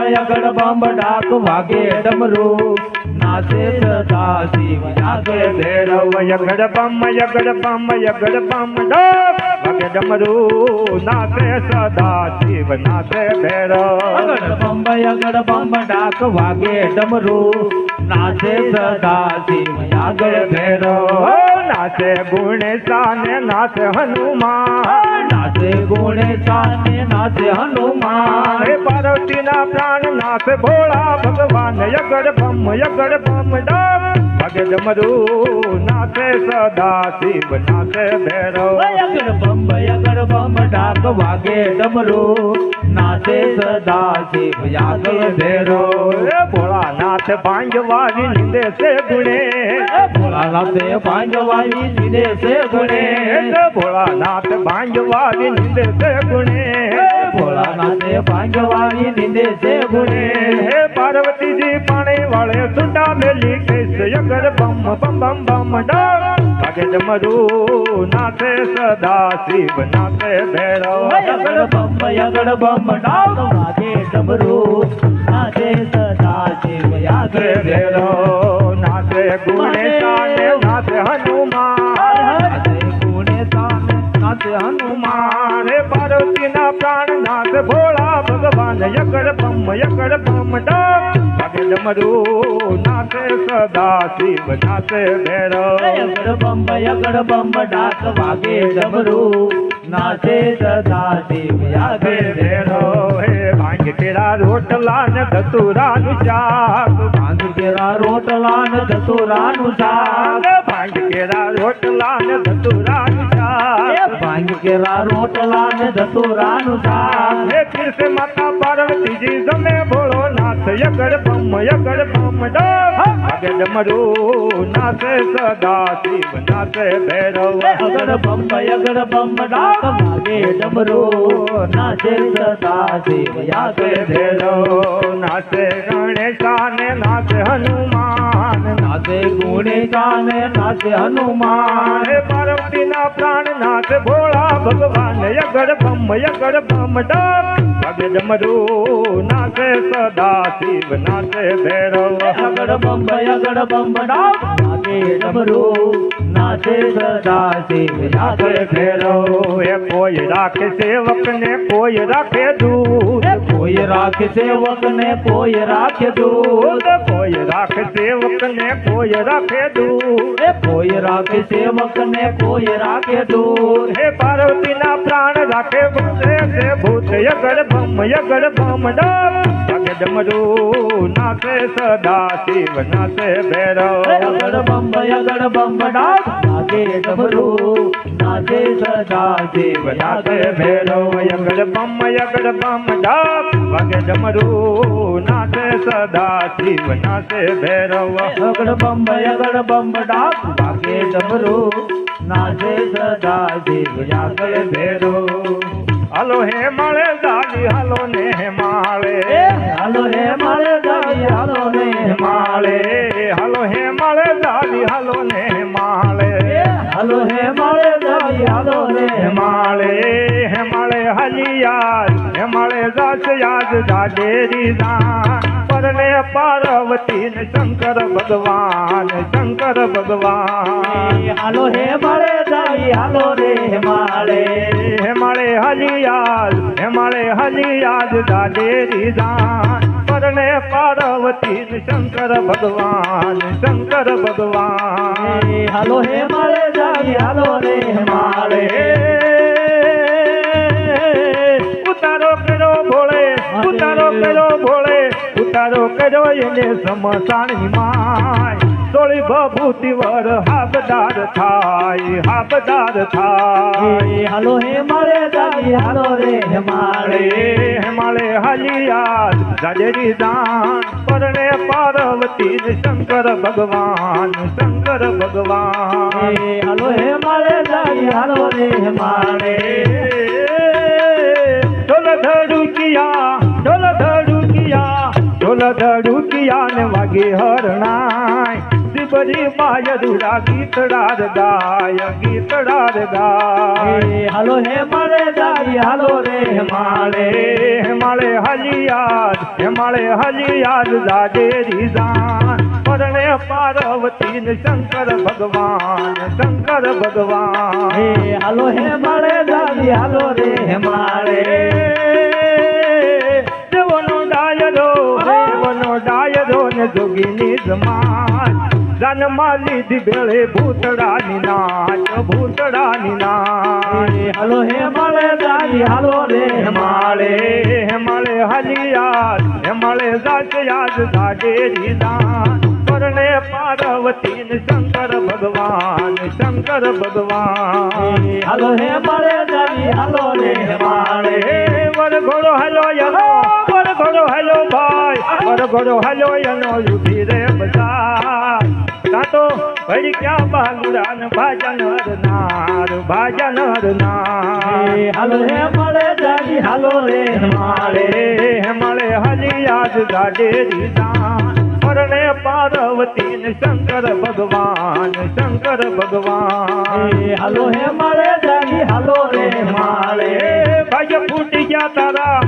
A: યગડ બમ ડાક વાગે ડમરું નાચે સદા શિવ જાગે
C: ભૈરવ યગડ બમ વાગે ડમરું નાસે સદા શિવ નાસે ભૈરવ
A: અગડ બમ ડાક વાગે ડમરું નાચે સદા શિવ જાગે ભૈરવ
C: નાચે ગુણેશાને નાચે હનુમાન
A: નાચે ગુણેશાને નાચે હનુમાન
C: હે પાર્વતીના પ્રાણ નાચે ભોળા ભગવાન યગડ બમ ડાક વાગે ડમરું નાચે સદા શિવ નાચે ભૈરવ
A: અગડ બમ ડાક વાગે ડમરું નાચે સદા શિવ જાગે ભૈરવ
C: ભોળાનાથ ભાંજવારી નિંદે છે ગુણે
A: ભોળાનાથે પાંજવાવી લીધે છે ગુણે
C: ભોળાનાથ ભાંજવારી નિંદે છે ગુણે
A: ભોળાનાથે પાંજવાવી લીધે છે ગુણે
C: હે પાર્વતીજી પાણી વાળે સુંડા મેલી કેસ યગર બમ ડાક વાગે ડમરું નાચે સદા શિવ નાચે ભૈરવ
A: યગડ બમ ડાક વાગે ડમરું નાચે સદા શિવ જાગે ભૈરવ
C: નાચે ગુણેશાને નાચે હનુમાન
A: નાચે હનુમાન
C: હે પાર્વતીના પ્રાણ નાથ ભોળા ભગવાન યગડ બમ ડાક વાગે ડમરું નાચે સદા શિવ નાચે ભૈરવ
A: યગડ બમ ડાક વાગે ડમરું નાચે સદા શિવ જાગે
C: ભૈરવ હે ભાંગ તેરા રોટલા ને ધતુરાનું શાક
A: ભાંગ કેરા રોટલા ને ધતુરાનું શાક
C: ભાંગ તેરા રોટલા ને ધતુરાનું શાક
A: ભાંગ કેરા રોટલા ને ધતુરાનું શાક
C: હે તીર્થ માતા પાર્વતીજી જમે ભોળો નાથ યગડ બમ ડાક વાગે ડમરું નાચે સદા શિવ નાચે ભૈરવ
A: યગડ બમ ડાક વાગે ડમરું નાચે સદા શિવ જાગે
C: ભૈરવ નાચે ગણેશાને નાચે હનુમાન
A: નાચે ગુણેશાને નાચે હનુમાન
C: હે પાર્વતીના પ્રાણ નાચે ભોળા ભગવાન યગડ બમ ડાક વાગે ડમરું નાચે સદા શિવ નાચે ભૈરવ
A: યગડ બમ ડાક વાગે ડમરું નાચે સદા શિવ જાગે
C: ભૈરવ હે કોઈ રાખે સેવક ને કોઈ રાખે દૂત
A: એ કોઈ રાખે સેવક ને કોઈ રાખે દૂત
C: કોઈ રાખે સેવક ને કોઈ રાખે દૂત
A: એ કોઈ રાખે સેવક ને કોઈ રાખે દૂત
C: હે પાર્વતીના પ્રાણ રાખે ભૂત યગડ ભમ વાગે ડમરું નાચે સદા શિવ નાચે ભૈરવ
A: યગડ બમ ડાક વાગે ડમરું નાચે સદા શિવ
C: નાચે
A: નાચે
C: ભૈરવ
A: ભૈરવ
C: યગડ બમ ડાક વાગે ડમરું નાચે સદા શિવ નાચે ભૈરવ
A: યગડ બમ ડાક વાગે ડમરું નાચે સદા શિવ નાચે ભૈરવ
C: હાલો હે માળે દાદી હાલો ને હે માળે
A: એ હાલો હે મારે દાદી હાલો ને
C: માળે હાલો હે માળે દાદી હાલો ને માળે
A: એ હાલો હે મારે દાદી હાલો ને
C: માળે હે માળે હલિયાર હે માળે દાસ યાદ દાડેરી દાન પરને પાર્વતી ને શંકર ભગવાન
A: હાલો હે મારે દાદી હાલો રે માળે
C: હે માળે હલિયાર હે માળે હલિયાર દાડેરી દાન પરને પાર્વતી ને શંકર ભગવાન
A: હાલો હે મારે દાદી હાલો રે માળે
C: ઉતારો કર્યો ભોળે ઉતારો કર્યો ભોળે ઉતારો કર્યો એને સમસાણી માય સોળી ભભૂતિ વર હાબદાર થાય
A: હાલો હે મારે દાદી હાલો રે માળે
C: હે માળે હલિયાર દાડેરી દાન પરણે પાર્વતી ને શંકર ભગવાન
A: હાલો હે મારે દાદી હાલો રે માળે
C: ઢોલ ધડુકિયા ને વાગે હરણાય શિવરી માય રૂડા ગીતડાર ગાય
A: હાલો હે મારે દાદી હાલો રે માળે
C: હે માળે હલિયાર દાડેરી દાન પરણે પાર્વતી ને શંકર ભગવાન
A: હાલો હે મારે દાદી હાલો રે માળે
C: દેવનો ડાયરો ને જોગીની જમાન જન્મા લીધી બેળે ભૂતડાની નાચ
A: હાલો હે મારે દાદી હાલો રે માળે
C: હે માળે હલિયાર હે માળે જાત યાદ દાડેરી દાન પરણે પાર્વતી ને શંકર ભગવાન
A: હાલો હે મારે દાદી હાલો રે માળે
C: વર ઘોડો હલો યનો વર ઘોડો હલો ભાઈ વર ઘોડો હલો યનો ઉભી રે બજાર તાતો વળી ક્યાં બાંગડા ને ભાજન હરનાર
A: હાલો હે મારે દાદી હાલો રે માળે
C: હે માળે હલિયાદ દાડેરી દાન પરણે પાર્વતી ને શંકર ભગવાન
A: હાલો હે મારે દાદી હાલો રે માળે
C: ભાજ ફૂટી ગયા તારા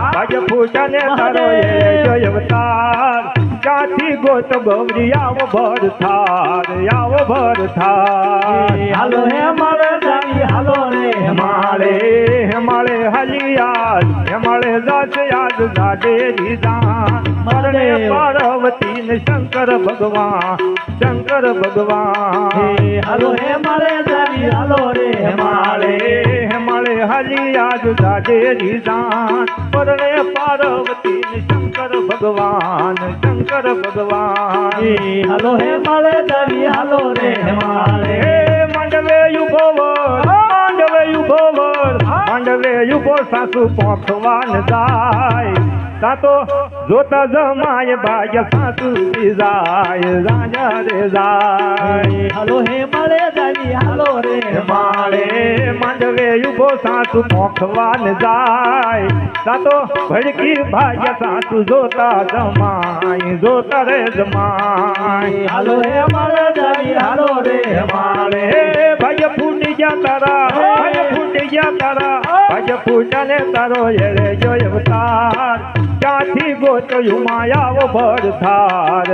C: ભાજ ફૂટાને તારો એ જોય અવતાર ક્યાંથી ગોત ગૌરી આવો ભર થાર
A: હાલો હે મારે દાદી હાલો રે માળે
C: હે માળે હલિયાદ હે માળે દાસ યાદ દાડેરી દાન પરણે પાર્વતી ને શંકર ભગવાન
A: હાલો હે મારે દાદી હાલો રે માળે
C: હે માળે હલિયાદ દાડેરી દાન પરણે પાર્વતી ને શંકર ભગવાન
A: હાલો હે મારે દાદી હાલો રે માળે
C: માંડવે યુગો સાસુ પોખવાન જાય સાતો જોતા જમાય ભાગ્ય સાસુ જાય રાજા રે જાય
A: હાલો હે મારે દાદી હાલો રે
C: માળે માંડવે યુગો સાસુ પોખવાન જાય સાતો ભડકી ભાગ્ય સાસુ જોતા રે જમાય
A: હાલો હે મારે દાદી હાલો રે માળે
C: ભાગ્ય ફૂટી ગયા તારા ભાગ્ય ફૂટાને તારો એરે જોય અવતાર ક્યાંથી ગોતયું માયાવ ભર થાર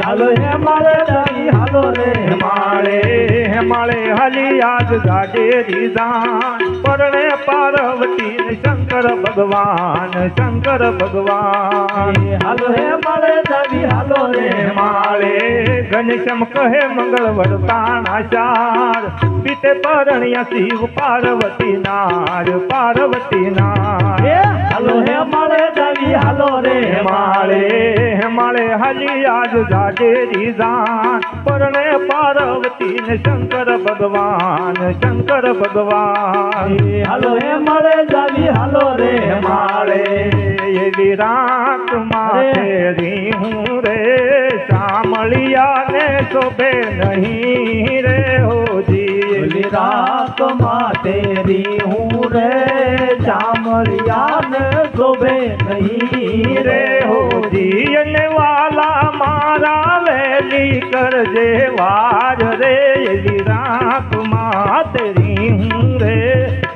A: હાલો હે મારે દાવી હાલો રે
C: માળે હાલી આજ ગાજે દીદાન પરણે પાર્વતી ને શંકર ભગવાન
A: હાલો હે મારે દાવી હાલો રે
C: માળે ઘનશ્યામ કહે મંગળવર તાણાચાર પીતે પરણ્યા શિવ પાર્વતી નાર
A: હાલો હે મારે દાવી હાલો રે
C: માળે હાલી આજ ગાજે દીદાન પરણે પાર્વતી ને શંકર ભગવાન
A: હાલો હે મારે દાવી હાલો રે
C: માળે એવી રાત માથે હું રે સામળિયા ને શોભે નહીં રે હોજી
A: રાત માં તેરી હું રે ચામળિયા ને શોભે નહીં
C: રે હોજી અને વાલા મારા વેલી કરજે વાર રે એવી રાત માં તેરી હું રે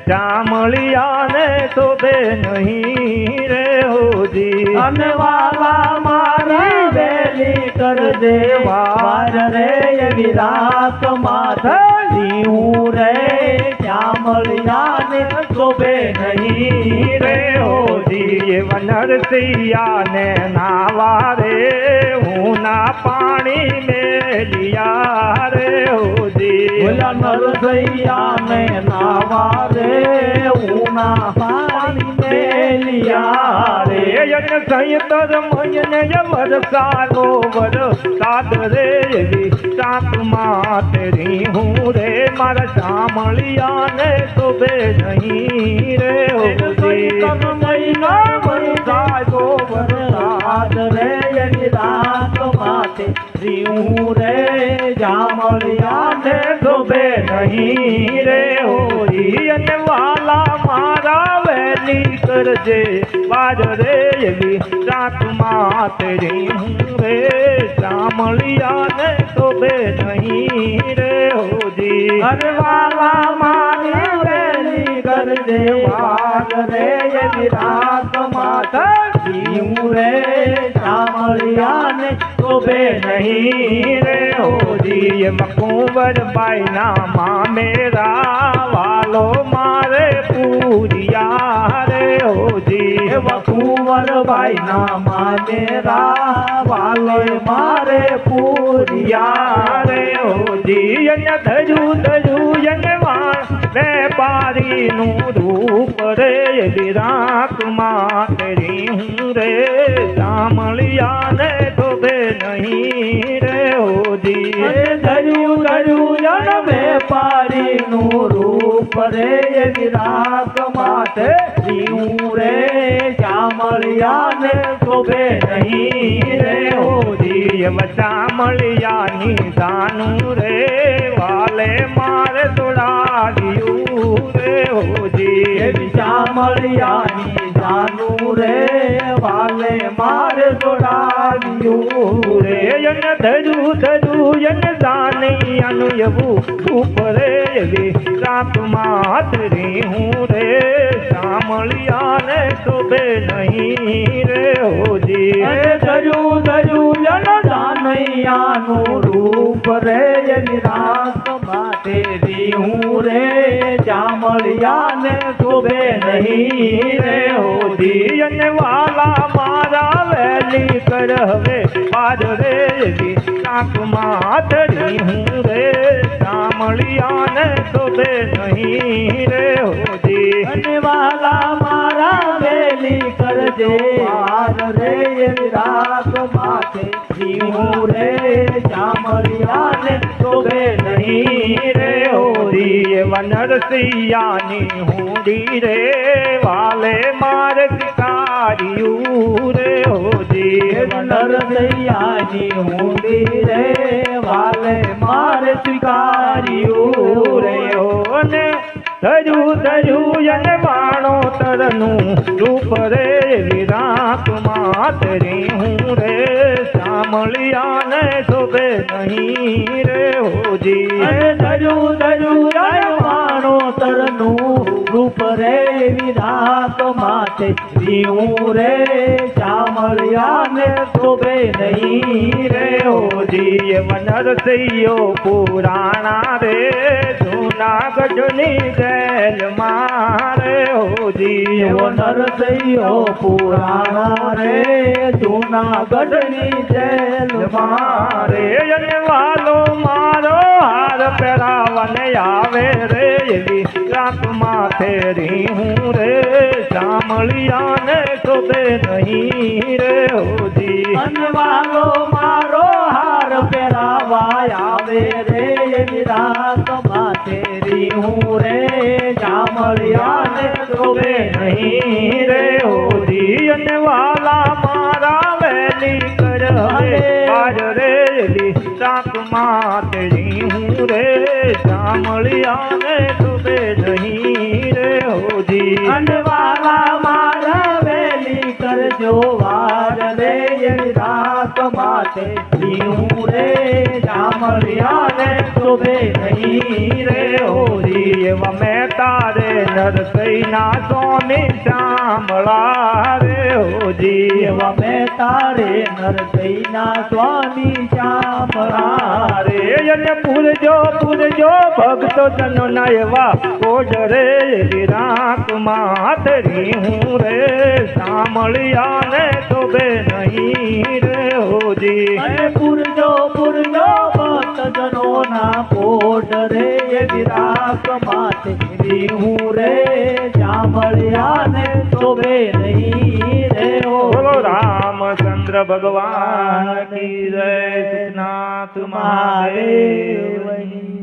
C: ચામળિયા ને શોભે નહીં રે હોજી
A: અને વાલા મારી વેલી કરજે વાર રે એવી રાત માથે હું રે ચામળિયા ને શોભે નહીં રે
C: હોજી વનરસિયા ને નાવા રે હું ના પાણી મેલિયા રે હોજી
A: નરસૈયા ને નાવા રે ઉના પાણી મેલિયા રે
C: યજ્ઞ સંયતર મયને વરસાનો વરસાદ રે સાત માતરી હું રે મારા શામળિયા ને શોભે નહીં રે હોજી
A: વરસાદ રે એની રાત માથે હું રે જામળિયા ને શોભે નહીં રે હોજી
C: અને વાલા મારા વેલી કરજે વાર રે એવી રાત માતરી હું રે શામળિયા ને શોભે નહીં રે હોજી
A: અરે વાલા મારી વેલી કરજે વાર રે એવી રાત માથે હું રે શામળિયા ને શોભે નહીં રે
C: હોજી મકુંવર બાઈ ના મામેરા વાલો મારે પૂરિયા રે હોજી
A: વકુંવર ભાઈ ના મામેરા વાલો મારે પૂરિયા
C: રે હોજી અને ધજુ અને વાણ વેપારી નું રૂપ રે વિરાટ માતરી હું રે શામળિયા ને શોભે નહીં રે હોજી
A: ધર્યું જન વેપારી નું રૂપ રે વિરાટ માથે હું રે ચામળિયા ને શોભે નહીં રે
C: હોજી ચામળિયાની દાનું રે વાલે મારે દોડાવ્યું રે હોજી
A: ચામળિયાની જાનું રે વાલે મારે દોડાવ્યું
C: રે યન ધજુ યન દાની અનુયવું ઉપર રે રાત માતરી હું રે શામળિયા ને શોભે નહીં રે હોજી
A: ધર્યું જન દાનૈયાનું રૂપ રે રાત માથે હું રે ચામળિયા ને શોભે નહીં રે
C: હોજી અને વાલા મારા વેલી કર હવે બાદ રે રાત માતરી હું રે શામળિયા ને શોભે નહીં રે હોજી
A: અને વાલા મારા વેલી કરજે વાર રે રાત માથે હું રે ચામળિયા ને શોભે નહીં રે
C: હોજી વનરસિયાની હુંડી રે વાલે મારે શિકાર્યું રે હોજી
A: નરસૈયાની હુંડી રે વાલે મારે સ્વીકાર્યું રે
C: ને ધર્યું અને બાણો તરનું રૂપ રે વિરાટ માતરી હું રે શામળિયા ને શોભે નહીં રે હોજી
A: ધર્યું માણો તરનું રૂપ રે વિરાટ માથે માથે રીવું રે ચામળિયાને શોભે નહીં રે
C: ઓજી વનરસૈયો પુરાણા રે જૂનાગઢની જેલ મારે ઓજી
A: એવો નરસૈયો પુરાણા રે જૂનાગઢની જેલ
C: મારે અને વાલો મારો હાર પહેરાવને આવે રે એવી રાત માથે રીહું રે શામળિયાને શોભે નહીં રે ઓજી
A: અનવાલો મારો હાર પહેરાવા આવે રે એવી રાત માથે રીહું રે શામળિયાને શોભે નહીં રે
C: ઓજી અને વાલા મારા વેલી કર બાજ રે શાક માતરી હું રે શામળિયાને શોભે નહીં રે ઓજી
A: અનવાલા મારા વેલી કરજો વાર રે એવી રાત માથે રીહું રે શામળિયાને શોભે નહીં રે
C: ઓજી એવા મેં તારે નરસૈના સ્વામી શામળા રે ઓજી
A: એવા મેં તારે નરસૈના સ્વામી શ્યામળા
C: રે અને પૂરજો ભક્તો જનો ના એવા કોડ રે વિરાક માતરી હું રે શામળિયાને શોભે નહીં રે ઓજી
A: અને પૂરજો ભક્તજનો ના કોટ રે વિરાક માથે રીહું રે શામળિયાને શોભે નહીં રે
C: બોલો રામચંદ્ર ભગવાન કી જય, નાથ મહાદેવ.
A: મહાદેવ